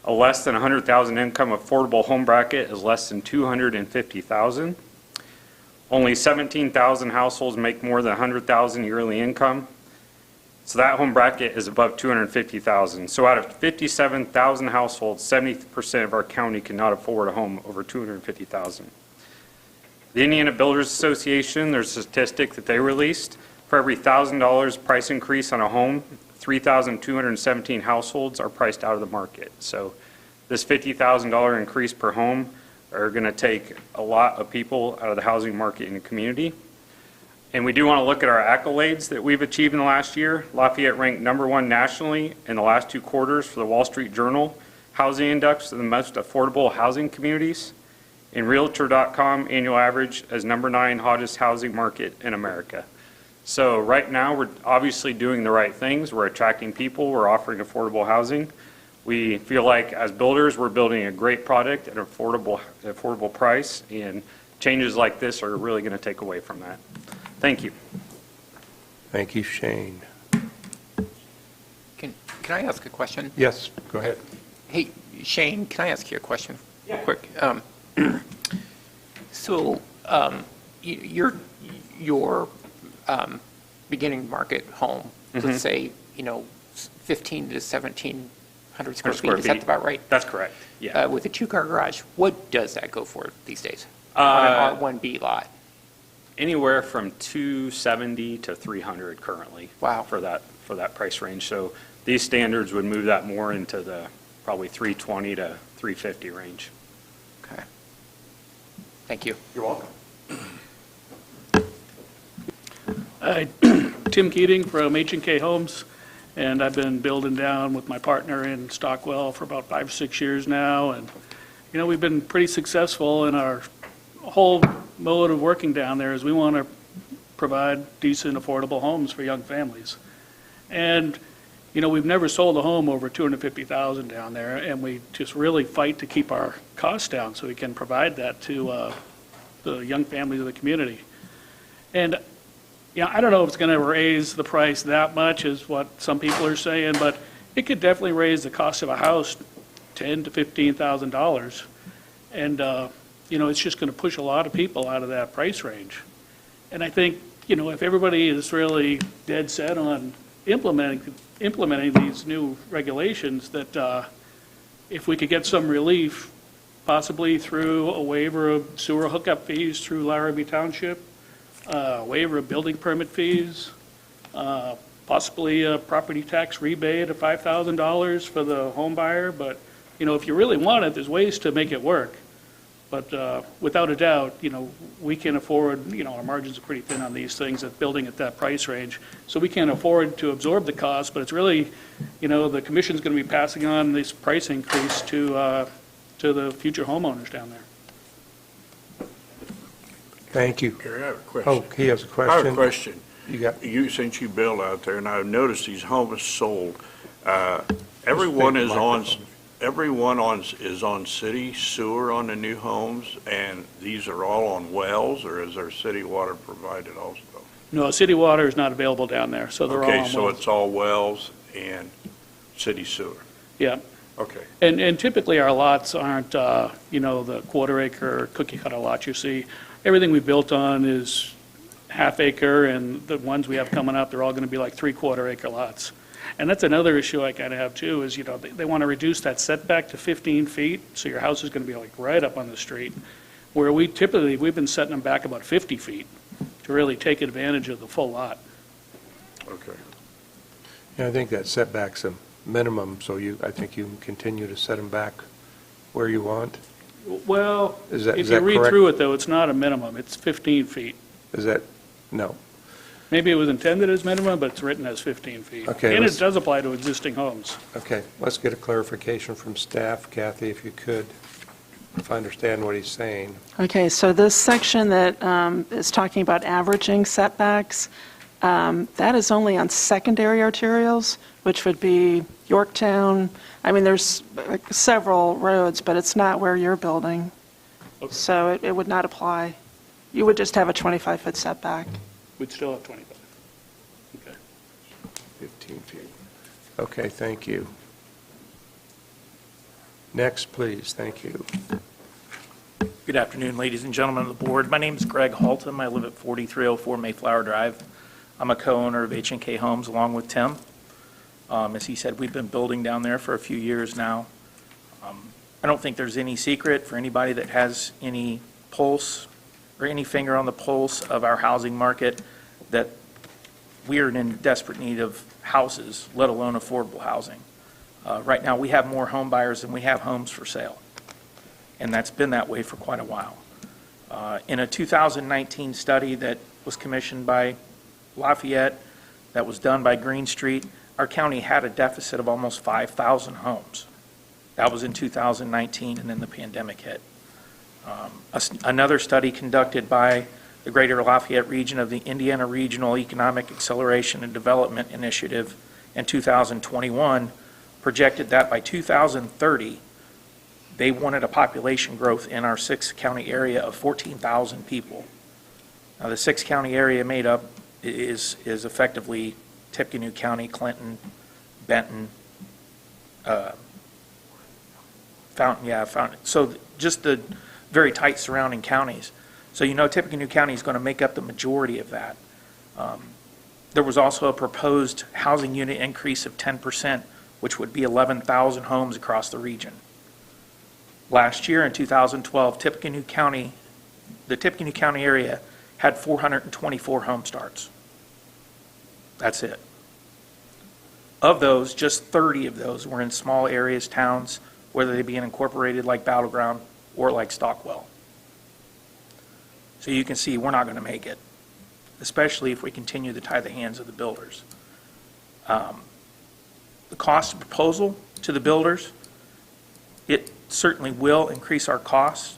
A less than $100,000 income affordable home bracket is less than $250,000. Only 17,000 households make more than $100,000 yearly income. So that home bracket is above $250,000. So out of 57,000 households, 70% of our county cannot afford a home over $250,000. The Indiana Builders Association, there's a statistic that they released. For every $1,000 price increase on a home, 3,217 households are priced out of the market. So this $50,000 increase per home are going to take a lot of people out of the housing market in the community. And we do want to look at our accolades that we've achieved in the last year. Lafayette ranked #1 nationally in the last 2 quarters for the Wall Street Journal Housing Index of the most affordable housing communities, and Realtor.com annual average as #9 hottest housing market in America. So right now, we're obviously doing the right things. We're attracting people. We're offering affordable housing. We feel like as builders, we're building a great product at an affordable price, and changes like this are really going to take away from that. Thank you. Thank you, Shane. Can I ask a question? Yes, go ahead. Hey, Shane, can I ask you a question? Yeah. Quick. So your beginning market home, let's say, 15 to 1,700 square feet, is that about right? That's correct, yeah. With a 2-car garage, what does that go for these days on an R1B lot? Anywhere from 270 to 300 currently. Wow. For that price range. So these standards would move that more into the probably 320 to 350 range. Okay. Thank you. You're welcome. Tim Keating from H&K Homes, and I've been building down with my partner in Stockwell for about 5 or 6 years now, and we've been pretty successful in our whole mode of working down there. Is we want to provide decent, affordable homes for young families, and we've never sold a home over $250,000 down there, and we just really fight to keep our costs down so we can provide that to the young families of the community. And I don't know if it's going to raise the price that much, is what some people are saying, but it could definitely raise the cost of a house $10,000 to $15,000, and it's just going to push a lot of people out of that price range. And I think if everybody is really dead set on implementing these new regulations, that if we could get some relief, possibly through a waiver of sewer hookup fees through Larrabee Township, waiver of building permit fees, possibly a property tax rebate of $5,000 for the home buyer. But, if you really want it, there's ways to make it work. But without a doubt, we can afford, our margins are pretty thin on these things at building at that price range. So we can't afford to absorb the cost, but it's really, the commission's going to be passing on this price increase to the future homeowners down there. Thank you. Gary, I have a question. Oh, he has a question. I have a question. Since you build out there, and I've noticed these homes sold, everyone is on city sewer on the new homes, and these are all on wells, or is there city water provided also? No, city water is not available down there, so they're all on wells. Okay, so it's all wells and city sewer. Yeah. Okay. And typically our lots aren't, the 1/4 acre cookie cutter lots you see. Everything we built on is 1/2 acre, and the ones we have coming up, they're all going to be like 3/4 acre lots. And that's another issue I kind of have too, is, they want to reduce that setback to 15 feet, so your house is going to be like right up on the street, where we've been setting them back about 50 feet to really take advantage of the full lot. Okay. Yeah, I think that setback's a minimum, so I think you can continue to set them back where you want. Well, Is that if you read correct? through it, though, it's not a minimum, it's 15 feet. Is that, no. Maybe it was intended as minimum, but it's written as 15 feet. Okay, And it let's- does apply to existing homes. Okay, let's get a clarification from staff. Kathy, if you could, if I understand what he's saying. Okay, so this section that is talking about averaging setbacks, that is only on secondary arterials, which would be Yorktown. I mean, there's several roads, but it's not where you're building. Okay. So it would not apply. You would just have a 25-foot setback. We'd still have 25. Okay. 15 feet. Okay, thank you. Next, please. Thank you. Good afternoon, ladies and gentlemen of the board. My name is Greg Haltom. I live at 4304 Mayflower Drive. I'm a co-owner of H&K Homes along with Tim. As he said, we've been building down there for a few years now. I don't think there's any secret for anybody that has any pulse or any finger on the pulse of our housing market that we are in desperate need of houses, let alone affordable housing. Right now, we have more home buyers than we have homes for sale, and that's been that way for quite a while. In a 2019 study that was commissioned by Lafayette, that was done by Green Street, our county had a deficit of almost 5,000 homes. That was in 2019, and then the pandemic hit. Another study conducted by the Greater Lafayette region of the Indiana Regional Economic Acceleration and Development Initiative in 2021 projected that by 2030, they wanted a population growth in our 6-county area of 14,000 people. Now, the 6-county area made up is effectively Tippecanoe County, Clinton, Benton, Fountain. So just the very tight surrounding counties. So you know Tippecanoe County is going to make up the majority of that. There was also a proposed housing unit increase of 10%, which would be 11,000 homes across the region. Last year in 2012, Tippecanoe County, the Tippecanoe County area had 424 home starts. That's it. Of those, just 30 of those were in small areas, towns, whether they be incorporated like Battleground or like Stockwell. So you can see we're not going to make it, especially if we continue to tie the hands of the builders. The cost of proposal to the builders, it certainly will increase our costs.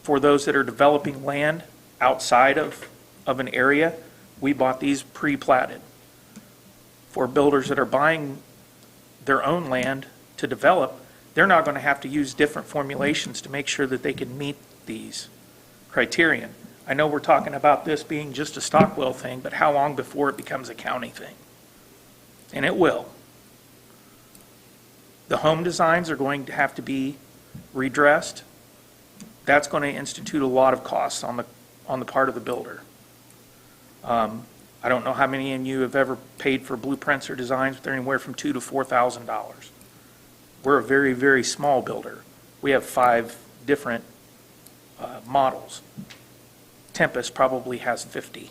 For those that are developing land outside of an area, we bought these pre-platted. For builders that are buying their own land to develop, they're not going to have to use different formulations to make sure that they can meet these criterion. I know we're talking about this being just a Stockwell thing, but how long before it becomes a county thing? And it will. The home designs are going to have to be redressed. That's going to institute a lot of costs on the part of the builder. I don't know how many of you have ever paid for blueprints or designs, but they're anywhere from $2,000 to $4,000. We're a very, very small builder. We have 5 different models. Tempest probably has 50.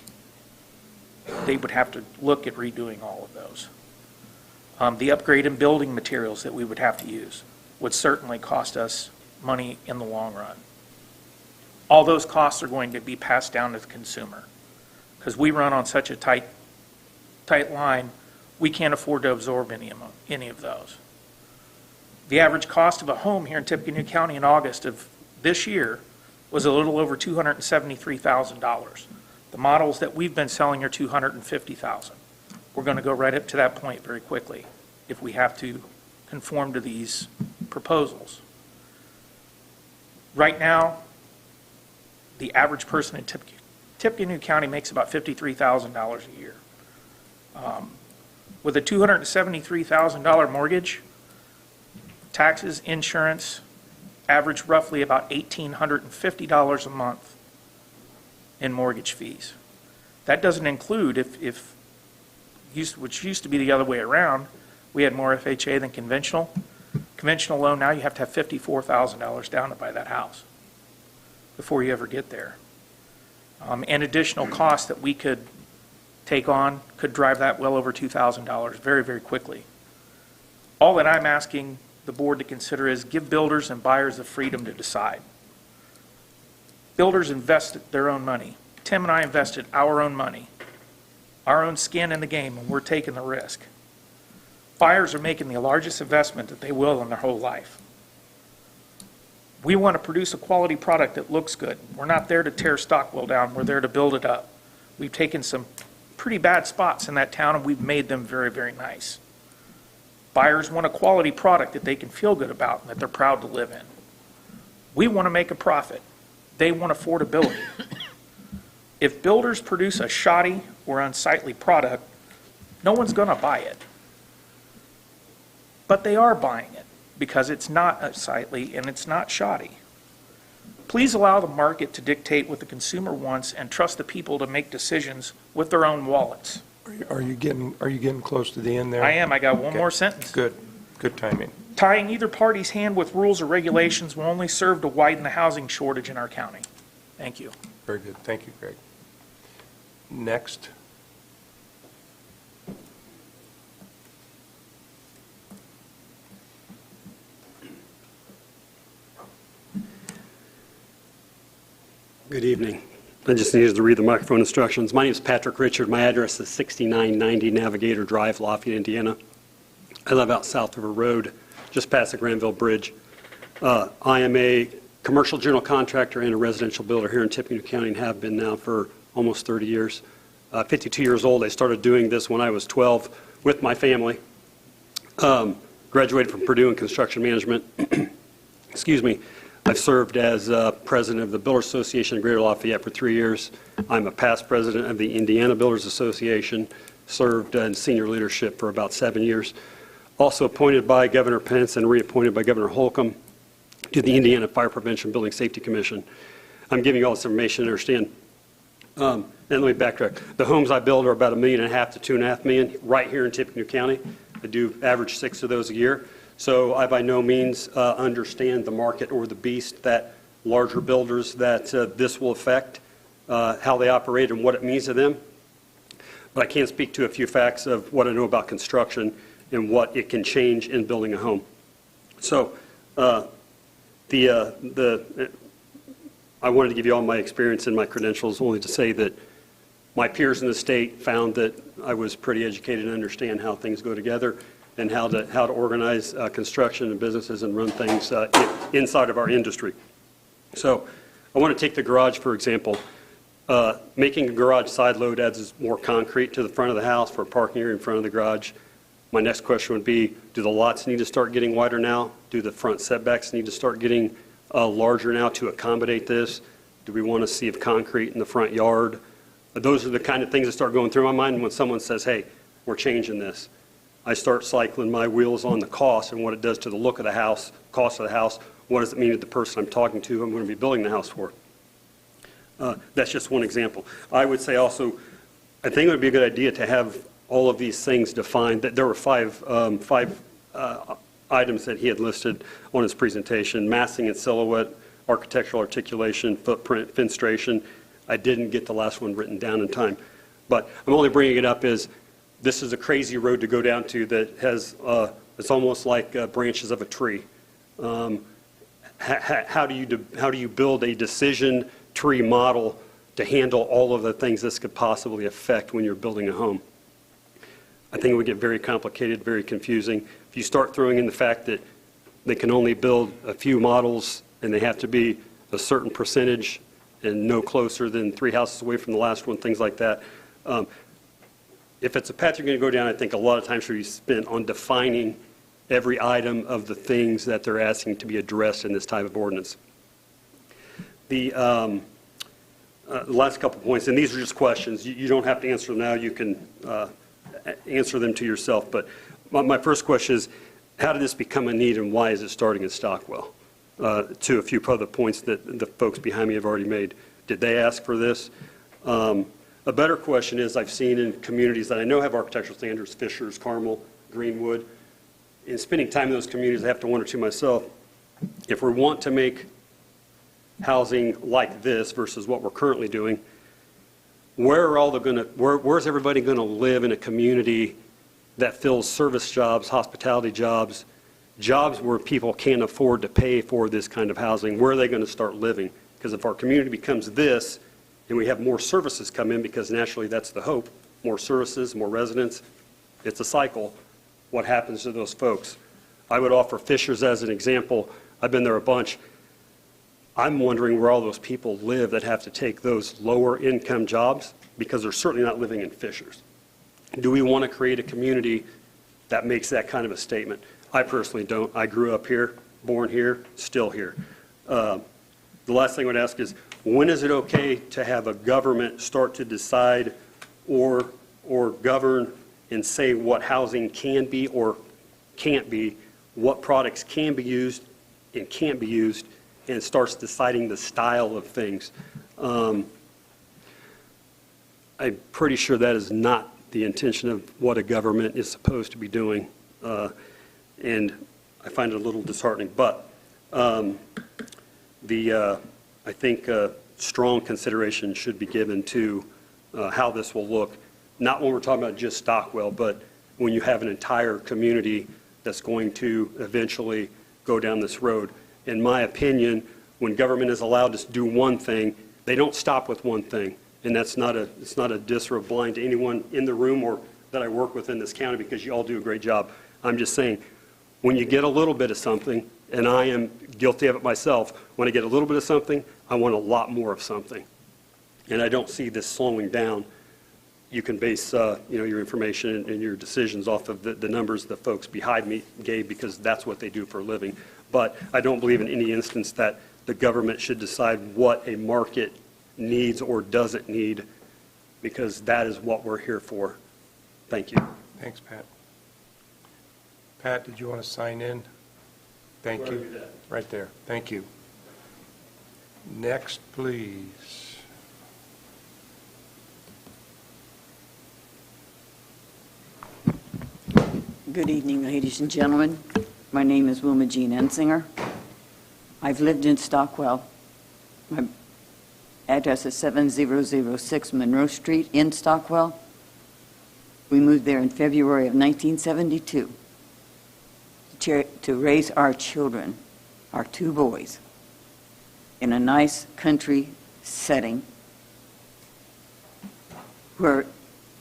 They would have to look at redoing all of those. The upgrade in building materials that we would have to use would certainly cost us money in the long run. All those costs are going to be passed down to the consumer because we run on such a tight line, we can't afford to absorb any of those. The average cost of a home here in Tippecanoe County in August of this year was a little over $273,000. The models that we've been selling are $250,000. We're going to go right up to that point very quickly if we have to conform to these proposals. Right now, the average person in Tippecanoe County makes about $53,000 a year. With a $273,000 mortgage, taxes, insurance, average roughly about $1,850 a month in mortgage fees. That doesn't include which used to be the other way around, we had more FHA than conventional. Conventional loan, now you have to have $54,000 down to buy that house before you ever get there. And additional costs that we could take on could drive that well over $2,000 very, very quickly. All that I'm asking the board to consider is give builders and buyers the freedom to decide. Builders invest their own money. Tim and I invested our own money, our own skin in the game, and we're taking the risk. Buyers are making the largest investment that they will in their whole life. We want to produce a quality product that looks good. We're not there to tear Stockwell down. We're there to build it up. We've taken some pretty bad spots in that town, and we've made them very, very nice. Buyers want a quality product that they can feel good about and that they're proud to live in. We want to make a profit. They want affordability. If builders produce a shoddy or unsightly product, no one's going to buy it. But they are buying it because it's not unsightly and it's not shoddy. Please allow the market to dictate what the consumer wants and trust the people to make decisions with their own wallets. Are you getting close to the end there? I am. I got one more sentence. Good timing. Tying either party's hand with rules or regulations will only serve to widen the housing shortage in our county. Thank you. Very good. Thank you, Greg. Next. Good evening. I just needed to read the microphone instructions. My name is Patrick Richard. My address is 6990 Navigator Drive, Lafayette, Indiana. I live out South River Road, just past the Granville Bridge. I am a commercial general contractor and a residential builder here in Tippecanoe County and have been now for almost 30 years. 52 years old. I started doing this when I was 12 with my family. Graduated from Purdue in construction management. Excuse me. I've served as president of the Builders Association of Greater Lafayette for 3 years. I'm a past president of the Indiana Builders Association, served in senior leadership for about 7 years. Also appointed by Governor Pence and reappointed by Governor Holcomb to the Indiana Fire Prevention Building Safety Commission. I'm giving you all this information to understand. And let me backtrack. The homes I build are about $1.5 million to $2.5 million right here in Tippecanoe County. I do average 6 of those a year. So I by no means understand the market or the beast that larger builders that this will affect, how they operate and what it means to them. But I can speak to a few facts of what I know about construction and what it can change in building a home. So I wanted to give you all my experience and my credentials, only to say that my peers in the state found that I was pretty educated and understand how things go together and how to organize construction and businesses and run things inside of our industry. So I want to take the garage, for example. Making a garage side load adds more concrete to the front of the house for a parking area in front of the garage. My next question would be, do the lots need to start getting wider now? Do the front setbacks need to start getting larger now to accommodate this? Do we want to see if concrete in the front yard? Those are the kind of things that start going through my mind when someone says, hey, we're changing this. I start cycling my wheels on the cost and what it does to the look of the house, cost of the house. What does it mean to the person I'm talking to, I'm going to be building the house for? That's just one example. I would say also, I think it would be a good idea to have all of these things defined. That there were five items that he had listed on his presentation: massing and silhouette, architectural articulation, footprint, fenestration. I didn't get the last one written down in time. But I'm only bringing it up as this is a crazy road to go down to that has, it's almost like branches of a tree. How do you build a decision tree model to handle all of the things this could possibly affect when you're building a home? I think it would get very complicated, very confusing. If you start throwing in the fact that they can only build a few models and they have to be a certain percentage and no closer than 3 houses away from the last one, things like that. If it's a path you're going to go down, I think a lot of time should be spent on defining every item of the things that they're asking to be addressed in this type of ordinance. The last couple points, and these are just questions. You don't have to answer them now. You can answer them to yourself. But my first question is, how did this become a need and why is it starting in Stockwell? To a few other points that the folks behind me have already made. Did they ask for this? A better question is, I've seen in communities that I know have architectural standards, Fishers, Carmel, Greenwood. In spending time in those communities, I have to wonder to myself, if we want to make housing like this versus what we're currently doing, where's everybody going to live in a community that fills service jobs, hospitality jobs, jobs where people can't afford to pay for this kind of housing? Where are they going to start living? Because if our community becomes this, and we have more services come in, because naturally that's the hope, more services, more residents, it's a cycle. What happens to those folks? I would offer Fishers as an example. I've been there a bunch. I'm wondering where all those people live that have to take those lower income jobs, because they're certainly not living in Fishers. Do we want to create a community that makes that kind of a statement? I personally don't. I grew up here, born here, still here. The last thing I would ask is, when is it okay to have a government start to decide or govern and say what housing can be or can't be, what products can be used and can't be used, and starts deciding the style of things? I'm pretty sure that is not the intention of what a government is supposed to be doing, and I find it a little disheartening. But I think strong consideration should be given to how this will look, not when we're talking about just Stockwell, but when you have an entire community that's going to eventually go down this road. In my opinion, when government is allowed to do one thing, they don't stop with one thing. And it's not a diss or a blind to anyone in the room or that I work with in this county, because you all do a great job. I'm just saying, when you get a little bit of something, and I am guilty of it myself, when I get a little bit of something, I want a lot more of something. And I don't see this slowing down. You can base your information and your decisions off of the numbers the folks behind me gave, because that's what they do for a living. But I don't believe in any instance that the government should decide what a market needs or doesn't need, because that is what we're here for. Thank you. Thanks, Pat. Pat, did you want to sign in? Thank you. Right there. Thank you. Next, please. Good evening, ladies and gentlemen. My name is Wilma Jean Ensinger. I've lived in Stockwell. My address is 7006 Monroe Street in Stockwell. We moved there in February of 1972 to raise our children, our two boys, in a nice country setting where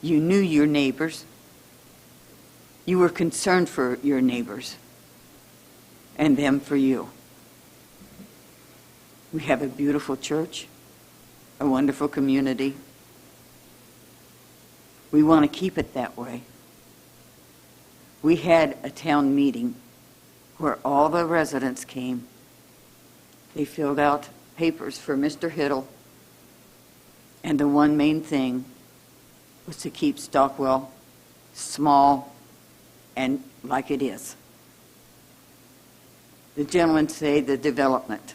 you knew your neighbors, you were concerned for your neighbors, and them for you. We have a beautiful church, a wonderful community. We want to keep it that way. We had a town meeting where all the residents came. They filled out papers for Mr. Hiddle, and the one main thing was to keep Stockwell small and like it is. The gentlemen say the development.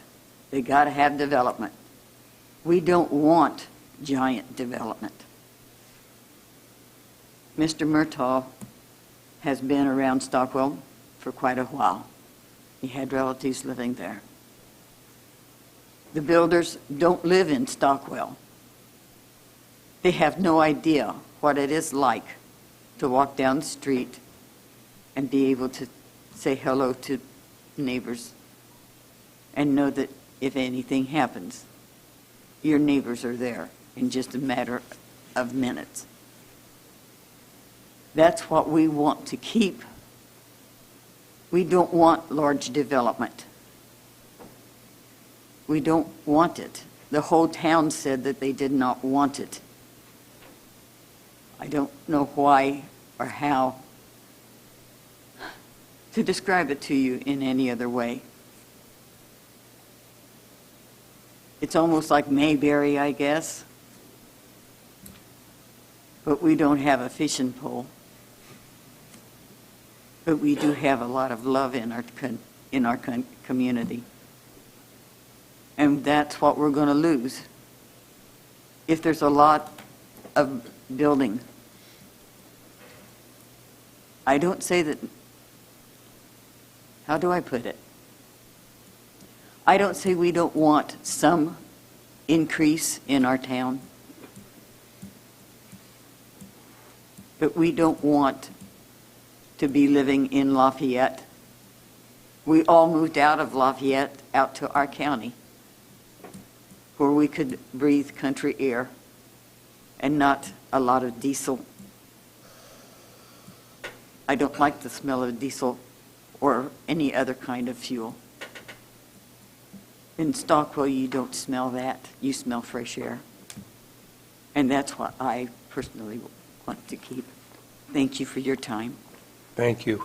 They got to have development. We don't want giant development. Mr. Murtaugh has been around Stockwell for quite a while. He had relatives living there. The builders don't live in Stockwell. They have no idea what it is like to walk down the street and be able to say hello to neighbors and know that if anything happens, your neighbors are there in just a matter of minutes. That's what we want to keep. We don't want large development. We don't want it. The whole town said that they did not want it. I don't know why or how to describe it to you in any other way. It's almost like Mayberry, I guess. But we don't have a fishing pole. But we do have a lot of love in our community. And that's what we're going to lose. If there's a lot of building, I don't say that, how do I put it? I don't say we don't want some increase in our town, but we don't want to be living in Lafayette. We all moved out of Lafayette out to our county where we could breathe country air and not a lot of diesel. I don't like the smell of diesel or any other kind of fuel. In Stockwell, you don't smell that. You smell fresh air. And that's what I personally want to keep. Thank you for your time. Thank you.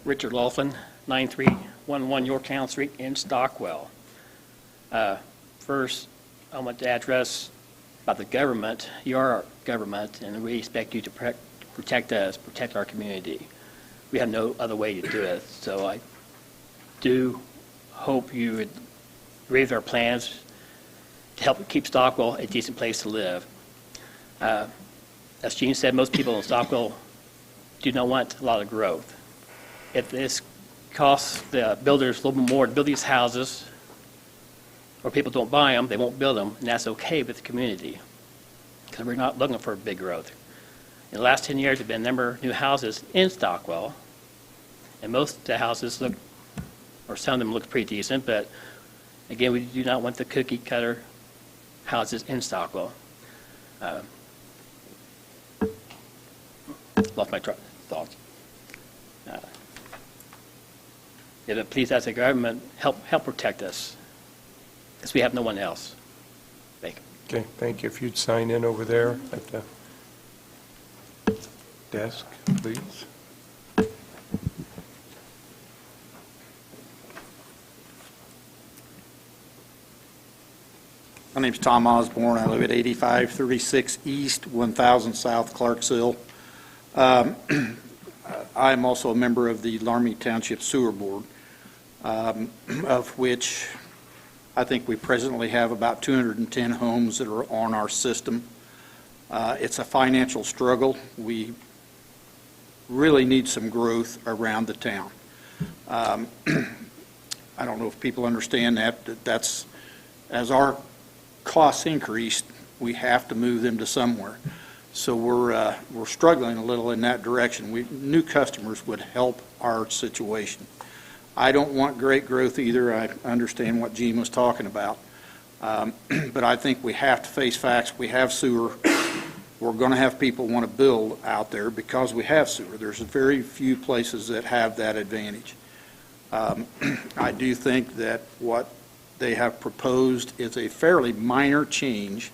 Richard Laughlin, 9311 Yorktown Street in Stockwell. First, I want to address about the government. You are our government, and we expect you to protect us, protect our community. We have no other way to do it. So I do hope you would raise our plans to help keep Stockwell a decent place to live. As Gene said, most people in Stockwell do not want a lot of growth. If this costs the builders a little bit more to build these houses, or people don't buy them, they won't build them, and that's okay with the community, because we're not looking for big growth. In the last 10 years, there have been a number of new houses in Stockwell, and most of the houses look, or some of them look pretty decent, but again, we do not want the cookie cutter houses in Stockwell. Lost my thoughts. Yeah, but please, as a government, help protect us, because we have no one else. Thank you. Okay, thank you. If you'd sign in over there at the desk, please. My name's Tom Osborne. I live at 8536 East, 1000 South, Clarksville. I'm also a member of the Laramie Township Sewer Board, of which I think we presently have about 210 homes that are on our system. It's a financial struggle. We really need some growth around the town. I don't know if people understand that. That's, as our costs increased, we have to move them to somewhere. So we're struggling a little in that direction. New customers would help our situation. I don't want great growth either. I understand what Gene was talking about. But I think we have to face facts. We have sewer. We're going to have people want to build out there because we have sewer. There's very few places that have that advantage. I do think that what they have proposed is a fairly minor change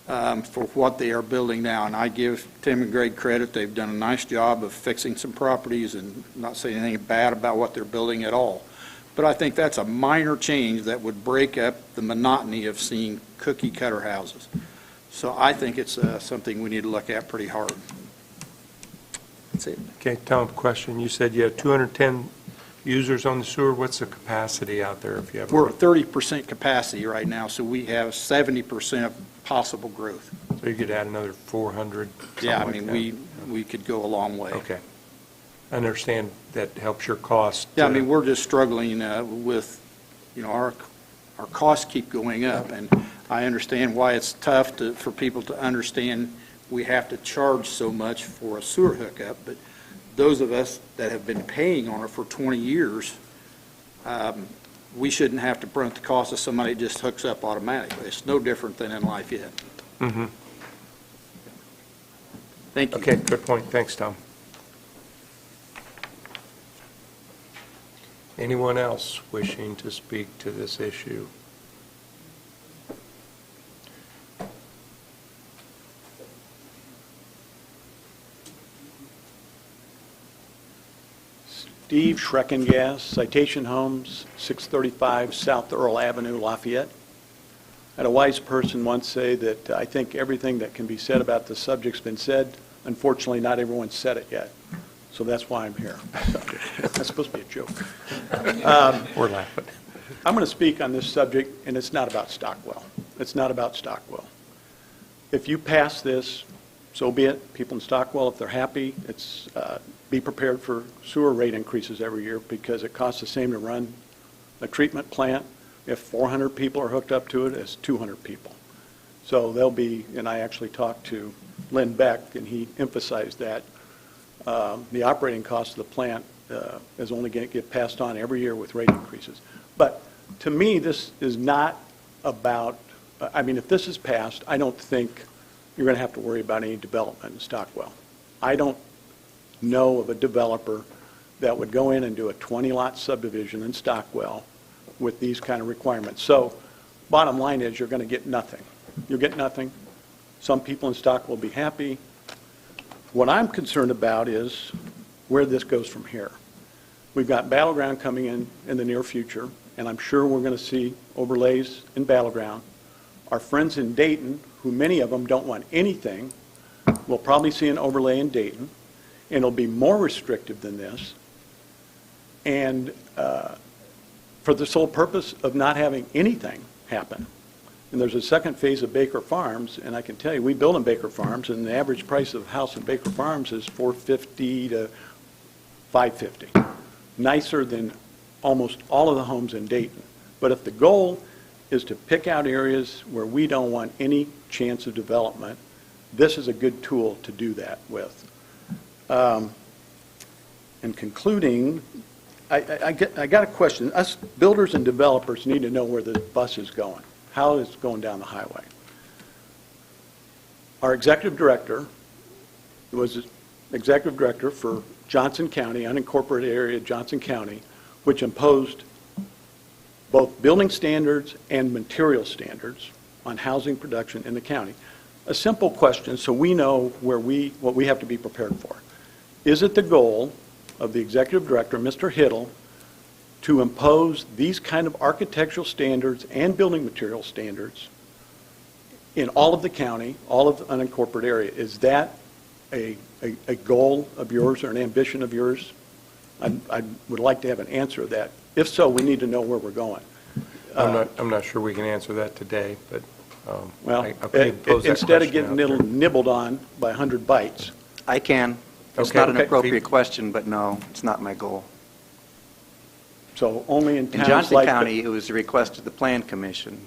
for what they are building now. And I give Tim and Greg credit. They've done a nice job of fixing some properties and not saying anything bad about what they're building at all. But I think that's a minor change that would break up the monotony of seeing cookie cutter houses. So I think it's something we need to look at pretty hard. That's it. Okay, Tom, question. You said you have 210 users on the sewer. What's the capacity out there if you have? We're at 30% capacity right now, so we have 70% of possible growth. So you could add another 400? Yeah, I mean, we could go a long way. Okay. I understand that helps your cost. Yeah, I mean, we're just struggling with, our costs keep going up, and I understand why it's tough for people to understand we have to charge so much for a sewer hookup, but those of us that have been paying on it for 20 years, we shouldn't have to brunt the cost of somebody that just hooks up automatically. It's no different than in life yet. Mm-hmm. Thank you. Okay, good point. Thanks, Tom. Anyone else wishing to speak to this issue? Steve Schreckengas, Citation Homes, 635 South Earl Avenue, Lafayette. I had a wise person once say that I think everything that can be said about the subject's been said. Unfortunately, not everyone's said it yet. So that's why I'm here. That's supposed to be a joke. We're laughing. I'm going to speak on this subject, and it's not about Stockwell. It's not about Stockwell. If you pass this, so be it. People in Stockwell, if they're happy, it's be prepared for sewer rate increases every year because it costs the same to run a treatment plant if 400 people are hooked up to it as 200 people. So they'll be, and I actually talked to Lynn Beck, and he emphasized that the operating cost of the plant is only going to get passed on every year with rate increases. But to me, this is not about, I mean, if this is passed, I don't think you're going to have to worry about any development in Stockwell. I don't know of a developer that would go in and do a 20-lot subdivision in Stockwell with these kind of requirements. So bottom line is you're going to get nothing. You'll get nothing. Some people in Stockwell will be happy. What I'm concerned about is where this goes from here. We've got Battleground coming in the near future, and I'm sure we're going to see overlays in Battleground. Our friends in Dayton, who many of them don't want anything, will probably see an overlay in Dayton, and it'll be more restrictive than this, and for the sole purpose of not having anything happen. And there's a second phase of Baker Farms, and I can tell you, we build in Baker Farms, and the average price of a house in Baker Farms is $450 to $550. nicer than almost all of the homes in Dayton. But if the goal is to pick out areas where we don't want any chance of development, this is a good tool to do that with. In concluding, I got a question. Us builders and developers need to know where the bus is going, how it's going down the highway. Our executive director was executive director for Johnson County, unincorporated area of Johnson County, which imposed both building standards and material standards on housing production in the county. A simple question so we know what we have to be prepared for. Is it the goal of the executive director, Mr. Hiddle, to impose these kind of architectural standards and building material standards in all of the county, all of the unincorporated area? Is that a goal of yours or an ambition of yours? I would like to have an answer to that. If so, we need to know where we're going. I'm not sure we can answer that today, but well, I can pose that instead of question getting out there. nibbled on by 100 bites. I can. It's Okay. not an Okay. appropriate question, but no, it's not my goal. So only in In towns Johnson like County, it was the request of the Plan Commission.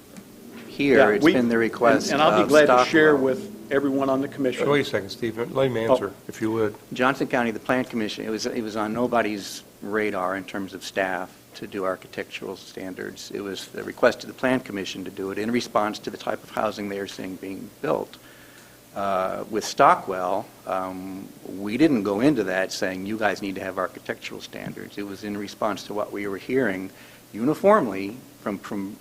Here, Yeah, it's been the request and I'll be glad to share Stockwell. with everyone on the commission. Wait a second, Steve. Let him answer, if you would. Johnson County, the Plan Commission, it was on nobody's radar in terms of staff to do architectural standards. It was the request of the Plan Commission to do it in response to the type of housing they are seeing being built. With Stockwell, we didn't go into that saying, you guys need to have architectural standards. It was in response to what we were hearing uniformly from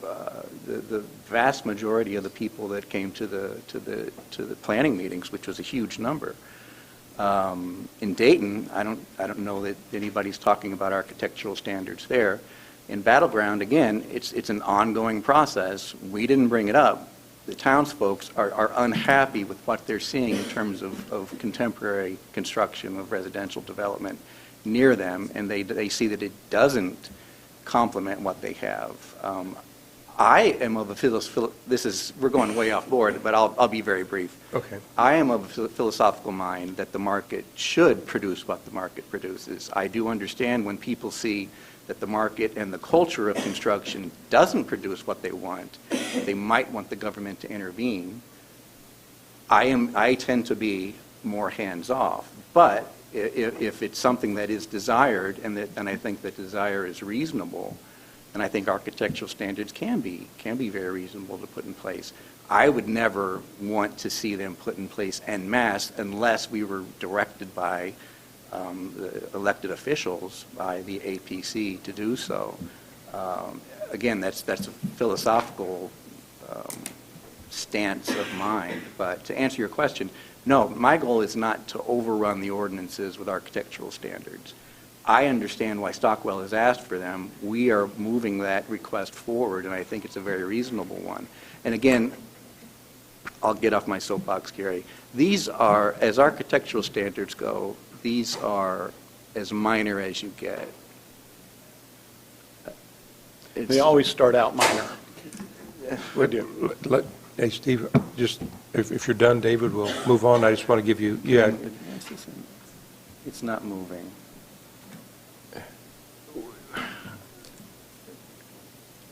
the vast majority of the people that came to the planning meetings, which was a huge number. In Dayton, I don't know that anybody's talking about architectural standards there. In Battleground, again, it's an ongoing process. We didn't bring it up. The townsfolk are unhappy with what they're seeing in terms of contemporary construction of residential development near them, and they see that it doesn't complement what they have. I am of a we're going way off board, but I'll be very brief. Okay. I am of a philosophical mind that the market should produce what the market produces. I do understand when people see that the market and the culture of construction doesn't produce what they want, they might want the government to intervene. I tend to be more hands-off, but if it's something that is desired and I think that desire is reasonable, and I think architectural standards can be very reasonable to put in place. I would never want to see them put in place en masse unless we were directed by the elected officials, by the APC, to do so. Again, that's a philosophical stance of mine. But to answer your question, no, my goal is not to overrun the ordinances with architectural standards. I understand why Stockwell has asked for them. We are moving that request forward, and I think it's a very reasonable one. And again, I'll get off my soapbox, Gary. These are, as architectural standards go, these are as minor as you get. They always start out minor. Hey, Steve, just, if you're done, David, we'll move on. I just want to give you, It's not moving.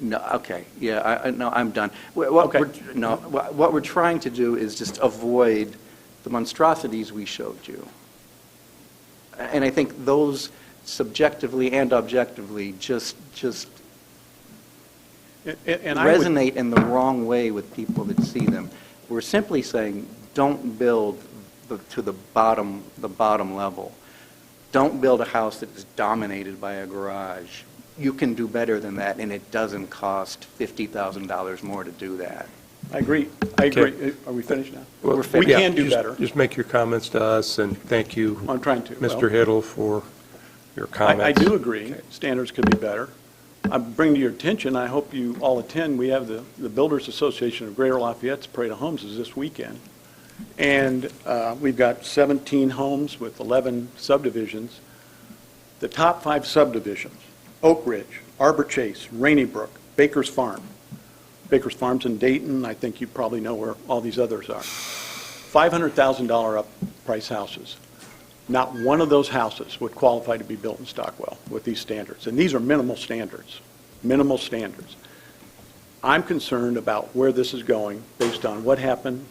No, okay, yeah, no, I'm done. What we're trying to do is just avoid the monstrosities we showed you. And I think those subjectively and objectively just resonate in the wrong way with people that see them. We're simply saying, don't build to the bottom level. Don't build a house that is dominated by a garage. You can do better than that, and it doesn't cost $50,000 more to do that. I agree. Okay. Are we finished now? Well, We can do better. Just make your comments to us, and thank you, I'm trying to. Mr. Hiddle, for your comments. I do agree. Standards could be better. I bring to your attention, I hope you all attend, we have the Builders Association of Greater Lafayette's Parade of Homes is this weekend. And we've got 17 homes with 11 subdivisions. The top 5 subdivisions: Oak Ridge, Arbor Chase, Rainy Brook, Baker's Farm. Baker's Farm's in Dayton. I think you probably know where all these others are. $500,000 up price houses. Not one of those houses would qualify to be built in Stockwell with these standards. And these are minimal standards, minimal standards. I'm concerned about where this is going based on what happened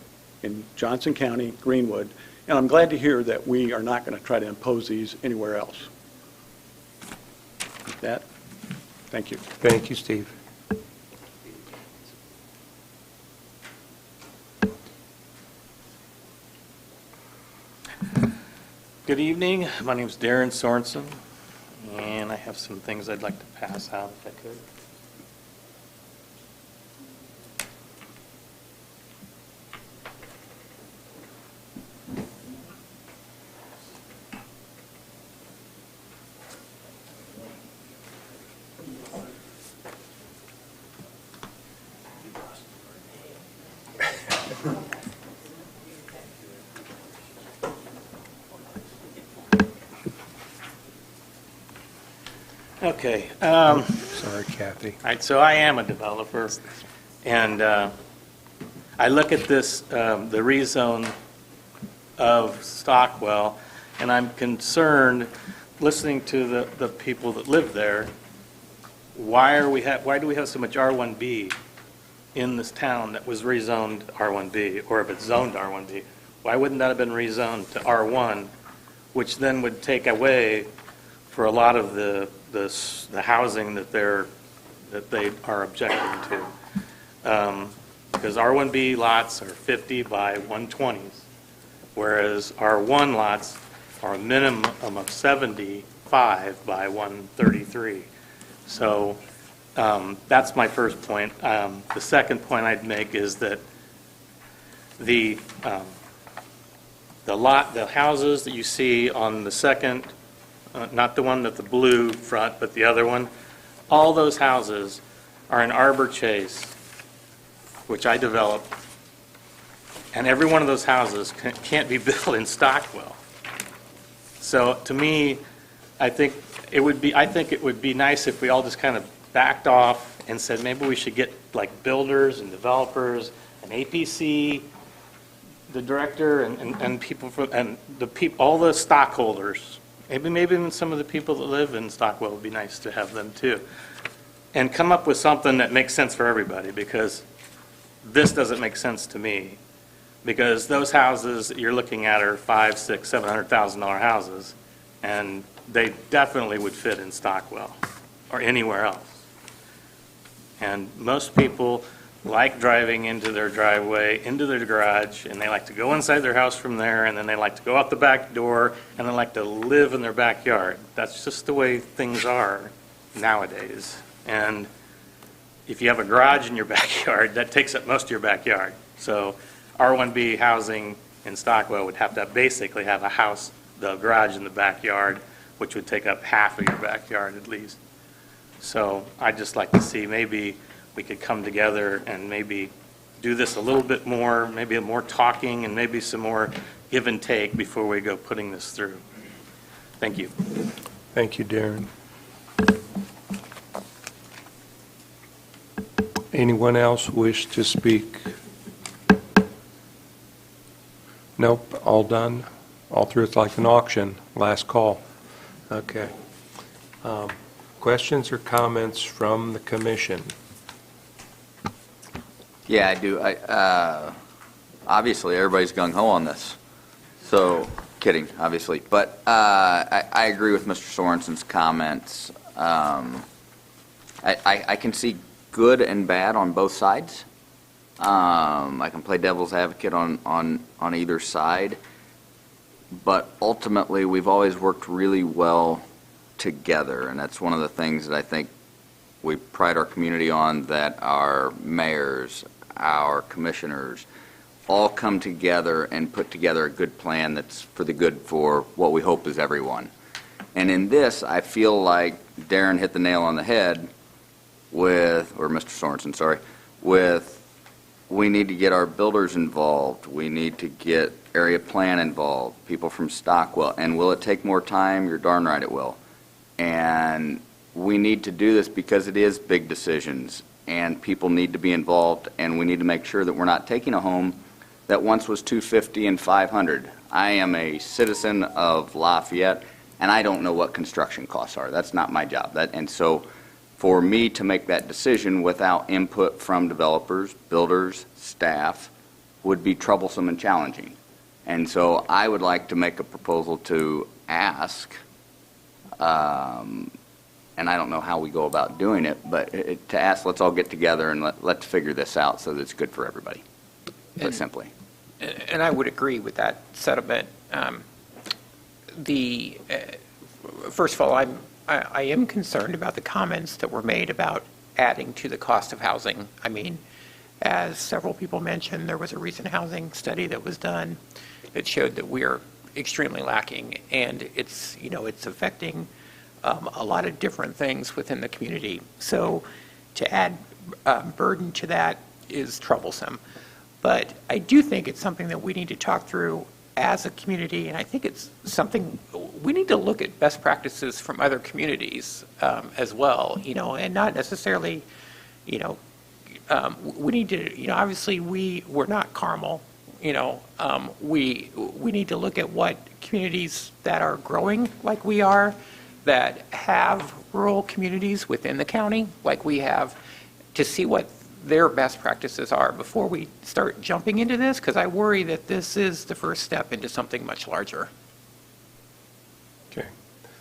in Johnson County, Greenwood, and I'm glad to hear that we are not going to try to impose these anywhere else. With that, thank you. Thank you, Steve. Good evening. My name is Darren Sorensen, and I have some things I'd like to pass out if I could. Okay. Sorry, Kathy. All right, so I am a developer, and I look at this, the rezone of Stockwell, and I'm concerned, listening to the people that live there, why do we have so much R1B in this town that was rezoned R1B, or if it's zoned R1B? Why wouldn't that have been rezoned to R1, which then would take away for a lot of the housing that they are objecting to? Because R1B lots are 50 by 120s, whereas R1 lots are a minimum of 75 by 133. So that's my first point. The second point I'd make is that the houses that you see on the second, not the one with the blue front, but the other one, all those houses are in Arbor Chase, which I developed, and every one of those houses can't be built in Stockwell. So to me, I think it would be nice if we all just kind of backed off and said maybe we should get like builders and developers and APC, the director and people from, and all the stockholders. Maybe even some of the people that live in Stockwell would be nice to have them too, and come up with something that makes sense for everybody, because this doesn't make sense to me. Because those houses that you're looking at are $500,000, $600,000, $700,000 houses, and they definitely would fit in Stockwell or anywhere else. And most people like driving into their driveway, into their garage, and they like to go inside their house from there, and then they like to go out the back door, and they like to live in their backyard. That's just the way things are nowadays. And if you have a garage in your backyard, that takes up most of your backyard. So R1B housing in Stockwell would have to basically have a house, the garage in the backyard, which would take up half of your backyard at least. So I'd just like to see maybe we could come together and maybe do this a little bit more, maybe more talking and maybe some more give and take before we go putting this through. Thank you. Thank you, Darren. Anyone else wish to speak? Nope, all done. All through. It's like an auction. Last call. Okay. Questions or comments from the commission? Yeah, I do. Obviously, everybody's gung-ho on this. So, kidding, obviously. But I agree with Mr. Sorensen's comments. I can see good and bad on both sides. I can play devil's advocate on either side. But ultimately, we've always worked really well together, and that's one of the things that I think we pride our community on, that our mayors, our commissioners, all come together and put together a good plan that's for the good for what we hope is everyone. And in this, I feel like Darren hit the nail on the head with, or Mr. Sorensen, sorry, with we need to get our builders involved. We need to get area plan involved, people from Stockwell. And will it take more time? You're darn right it will. And we need to do this because it is big decisions, and people need to be involved, and we need to make sure that we're not taking a home that once was $250,000 and $500,000. I am a citizen of Lafayette, and I don't know what construction costs are. That's not my job. And so for me to make that decision without input from developers, builders, staff, would be troublesome and challenging. And so I would like to make a proposal to ask, and I don't know how we go about doing it, but to ask, let's all get together and let's figure this out so that it's good for everybody, put simply. And I would agree with that sentiment. First of all, I am concerned about the comments that were made about adding to the cost of housing. I mean, as several people mentioned, there was a recent housing study that was done that showed that we are extremely lacking, and it's affecting a lot of different things within the community. So to add burden to that is troublesome. But I do think it's something that we need to talk through as a community, and I think it's something we need to look at best practices from other communities as well, and not necessarily, we need to, obviously we're not Carmel, we need to look at what communities that are growing like we are, that have rural communities within the county like we have, to see what their best practices are before we start jumping into this, because I worry that this is the first step into something much larger. Okay,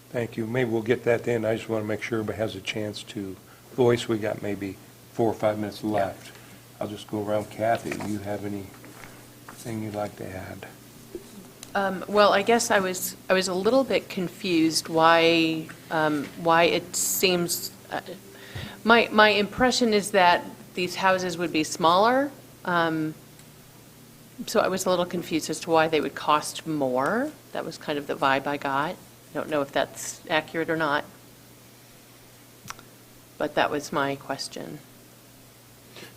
thank you. Maybe we'll get that in. I just want to make sure everybody has a chance to voice. We got maybe 4 or 5 minutes left. I'll just go around. Kathy, do you have anything you'd like to add? Well, I guess I was a little bit confused why it seems, my impression is that these houses would be smaller, so I was a little confused as to why they would cost more. That was kind of the vibe I got. I don't know if that's accurate or not, but that was my question.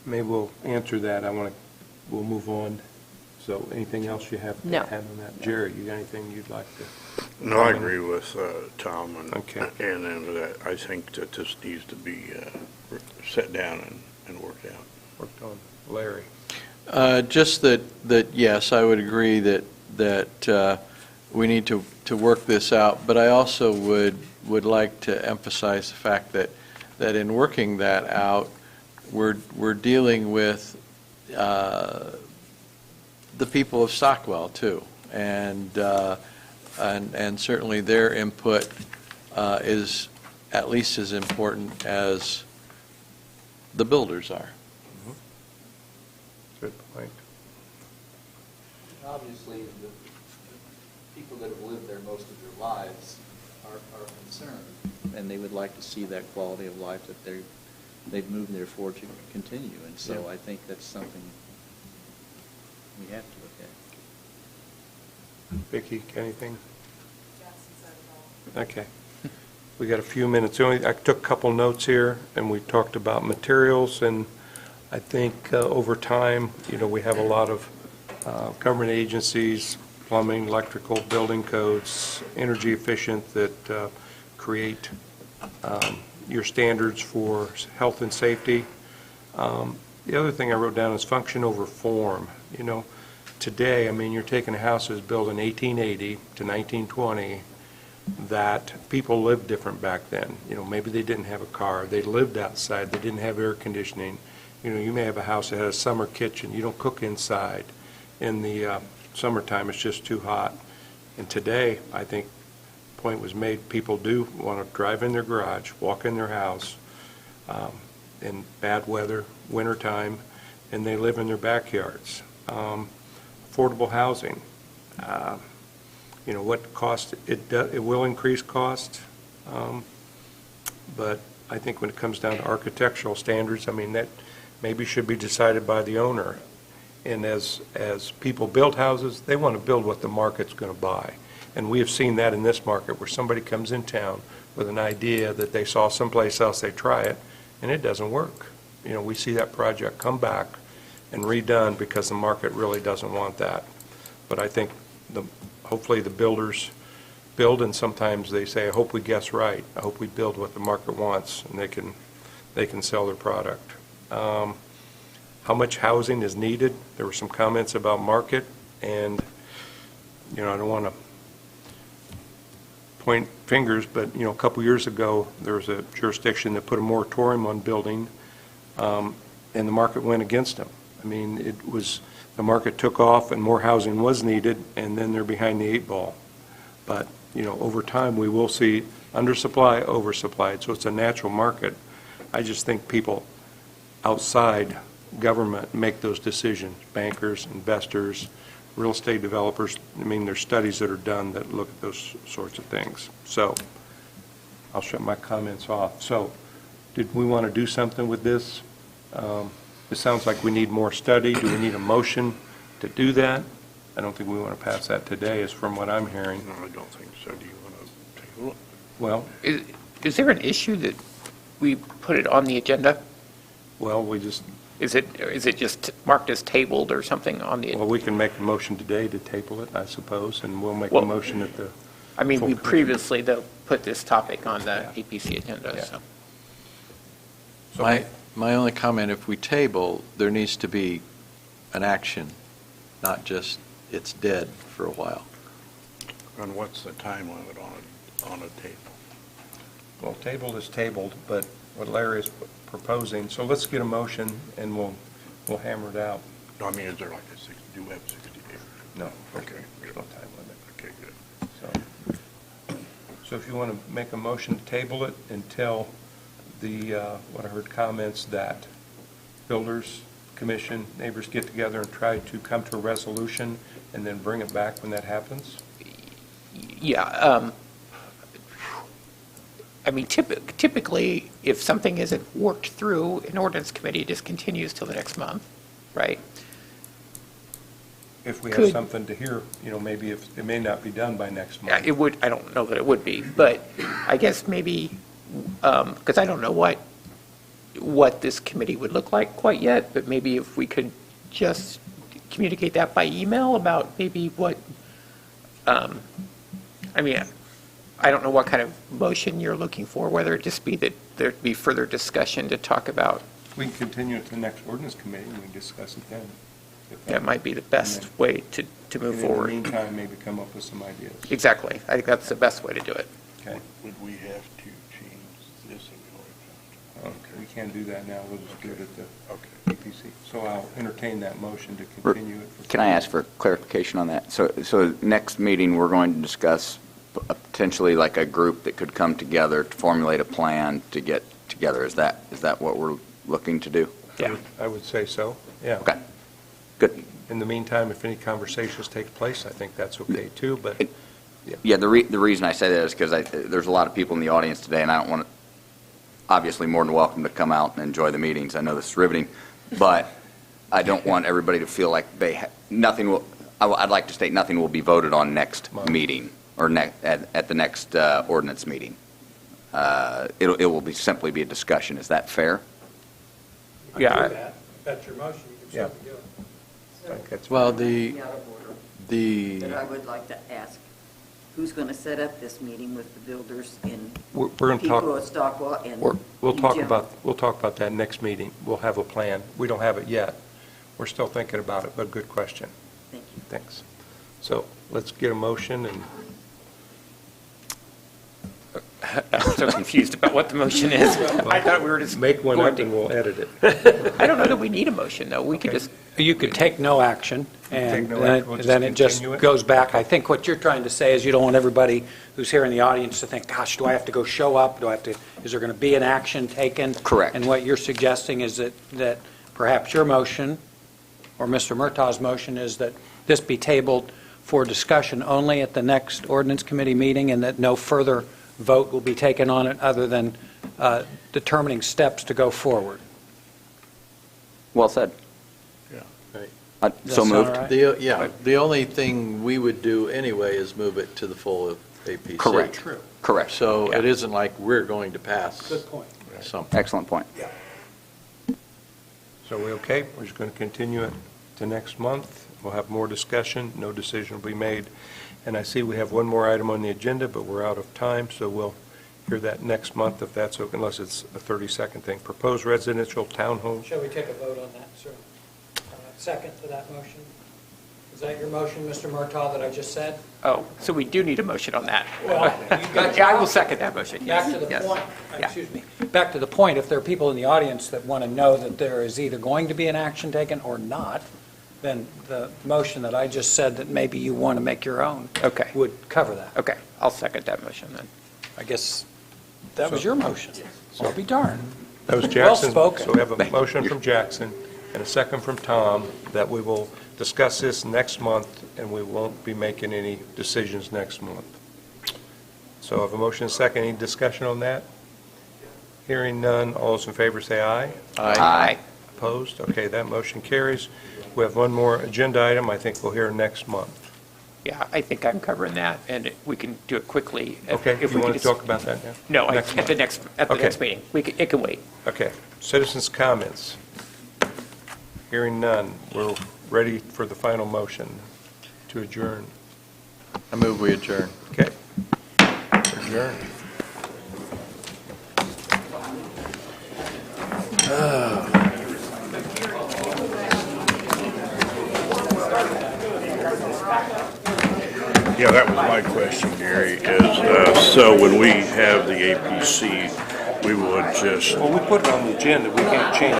Maybe we'll answer that. We'll move on. So anything else you have to add on that? Jerry, you got anything you'd like to? No, I agree with Tom, and Okay. I think that this needs to be set down and worked out. Worked on. Larry? Just that yes, I would agree that we need to work this out, but I also would like to emphasize the fact that in working that out, we're dealing with the people of Stockwell too, and certainly their input is at least as important as the builders are. Good point. Obviously, the people that have lived there most of their lives are concerned, and they would like to see that quality of life that they've moved there for to continue. And so I think that's something we have to look at. Vicki, anything? Okay. We got a few minutes. I took a couple notes here, and we talked about materials, and I think over time, we have a lot of government agencies, plumbing, electrical, building codes, energy efficient, that create your standards for health and safety. The other thing I wrote down is function over form. Today, you're taking a house that was built in 1880 to 1920, that people lived different back then. Maybe they didn't have a car. They lived outside. They didn't have air conditioning. You may have a house that has a summer kitchen. You don't cook inside. In the summertime, it's just too hot. And today, I think the point was made, people do want to drive in their garage, walk in their house in bad weather, wintertime, and they live in their backyards. Affordable housing. What cost, it will increase cost, but I think when it comes down to architectural standards, that maybe should be decided by the owner. And as people build houses, they want to build what the market's going to buy. And we have seen that in this market, where somebody comes in town with an idea that they saw someplace else, they try it, and it doesn't work. We see that project come back and redone because the market really doesn't want that. But I think hopefully the builders build, and sometimes they say, I hope we guess right. I hope we build what the market wants, and they can sell their product. How much housing is needed? There were some comments about market, and I don't want to point fingers, but, a couple years ago, there was a jurisdiction that put a moratorium on building, and the market went against them. I mean, the market took off and more housing was needed, and then they're behind the 8 ball. But, over time, we will see undersupply, oversupplied, so it's a natural market. I just think people outside government make those decisions, bankers, investors, real estate developers. I mean, there's studies that are done that look at those sorts of things. So I'll shut my comments off. So did we want to do something with this? It sounds like we need more study. Do we need a motion to do that? I don't think we want to pass that today, is from what I'm hearing. No, I don't think so. Do you want to take a look? Well, Is there an issue that we put it on the agenda? well, we just, Is it just marked as tabled or something on the? well, we can make a motion today to table it, I suppose, and we'll make a Well, motion at the. I mean, we full- previously, though, put this topic on the APC agenda, so. My only comment, if we table, there needs to be an action, not just it's dead for a while. And what's the time limit on a table? Well, table is tabled, but what Larry is proposing, so let's get a motion and we'll hammer it out. No, I mean, is there like a 60, do we have 60 days? No. Okay. There's no time limit. Okay, good. So if you want to make a motion to table it until what I heard comments that builders, commission, neighbors get together and try to come to a resolution and then bring it back when that happens? Yeah, I mean, typically, if something isn't worked through, an ordinance committee just continues till the next month, right? If we have Could- something to hear, maybe if, it may not be done by next month. It would, I don't know that it would be, but I guess maybe, because I don't know what this committee would look like quite yet, but maybe if we could just communicate that by email about maybe what, I mean, I don't know what kind of motion you're looking for, whether it just be that there'd be further discussion to talk about. We can continue it to the next ordinance committee and we can discuss it then. That might be the best way to move And forward. in the meantime, maybe come up with some ideas. Exactly. I think that's the best way to do it. Okay. Would we have to change this if we already Okay, we can't do that now, we'll just do it at the Okay. APC. So I'll entertain that motion to continue it. For Can I ask for clarification on that? So next meeting, we're going to discuss potentially like a group that could come together to formulate a plan to get together. Is that what we're looking to do? Yeah. I would say so, yeah. Okay, good. In the meantime, if any conversations take place, I think that's okay too, but, Yeah, the reason I say that is because there's a lot of people in the audience today, and I don't want to, obviously more than welcome to come out and enjoy the meetings. I know this is riveting, but I don't want everybody to feel like nothing will, I'd like to state nothing will be voted on next meeting or at the next ordinance meeting. It will simply be a discussion. Is that fair? Yeah. If that's your motion, you can certainly do it. I think that's. Well, But I would like to ask, who's going to set up this meeting with the builders and We're going to talk. people at Stockwell and We'll you, talk Jim? about that next meeting. We'll have a plan. We don't have it yet. We're still thinking about it, but good question. Thank you. Thanks. So let's get a motion and. I'm so confused about what the motion is. I thought we were just Make one going up and to, we'll edit it. I don't know that we need a motion, though. We could just, You could take no action, and Take no action, we'll just then it just continue it? goes back. I think what you're trying to say is you don't want everybody who's here in the audience to think, gosh, do I have to go show up? Is there going to be an action taken? Correct. And what you're suggesting is that perhaps your motion, or Mr. Murtaugh's motion, is that this be tabled for discussion only at the next ordinance committee meeting, and that no further vote will be taken on it other than determining steps to go forward. Well said. Yeah. Right. Does So that sound moved. all right? Yeah, the only thing we would do anyway is move it to the full APC. Correct. True. Correct. So Yeah. it isn't like we're going to pass Good point. something. Excellent point. So we okay? We're just going to continue it to next month. We'll have more discussion. No decision will be made. And I see we have one more item on the agenda, but we're out of time, so we'll hear that next month if that's okay, unless it's a 30-second thing. Proposed residential townhomes. Shall we take a vote on that, sir? Second to that motion? Is that your motion, Mr. Murtaugh, that I just said? Oh, so we do need a motion on that. Well, you got Yeah, I will second that motion. Back yes, to the yes. point, Yeah. excuse me, back to the point, if there are people in the audience that want to know that there is either going to be an action taken or not, then the motion that I just said that maybe you want to make your own Okay. would cover that. Okay, I'll second that motion then. I guess that was your motion. So I'll be darned. That was Well Jackson. spoken. So we have a motion from Jackson and a second from Tom that we will discuss this next month, and we won't be making any decisions next month. So I have a motion and a second. Any discussion on that? Hearing none, all those in favor say aye. Aye. Opposed? Okay, that motion carries. We have one more agenda item I think we'll hear next month. Yeah, I think I'm covering that, and we can do it quickly. Okay, If you we want could to just- talk about that now? No, Next at month. the next Okay. meeting. It can wait. Okay, citizens' comments. Hearing none, we're ready for the final motion to adjourn. I move we adjourn. Okay. Adjourn. Yeah, that was my question, Gary, is, so when we have the APC, we would just Well, we put it on the agenda, we can't change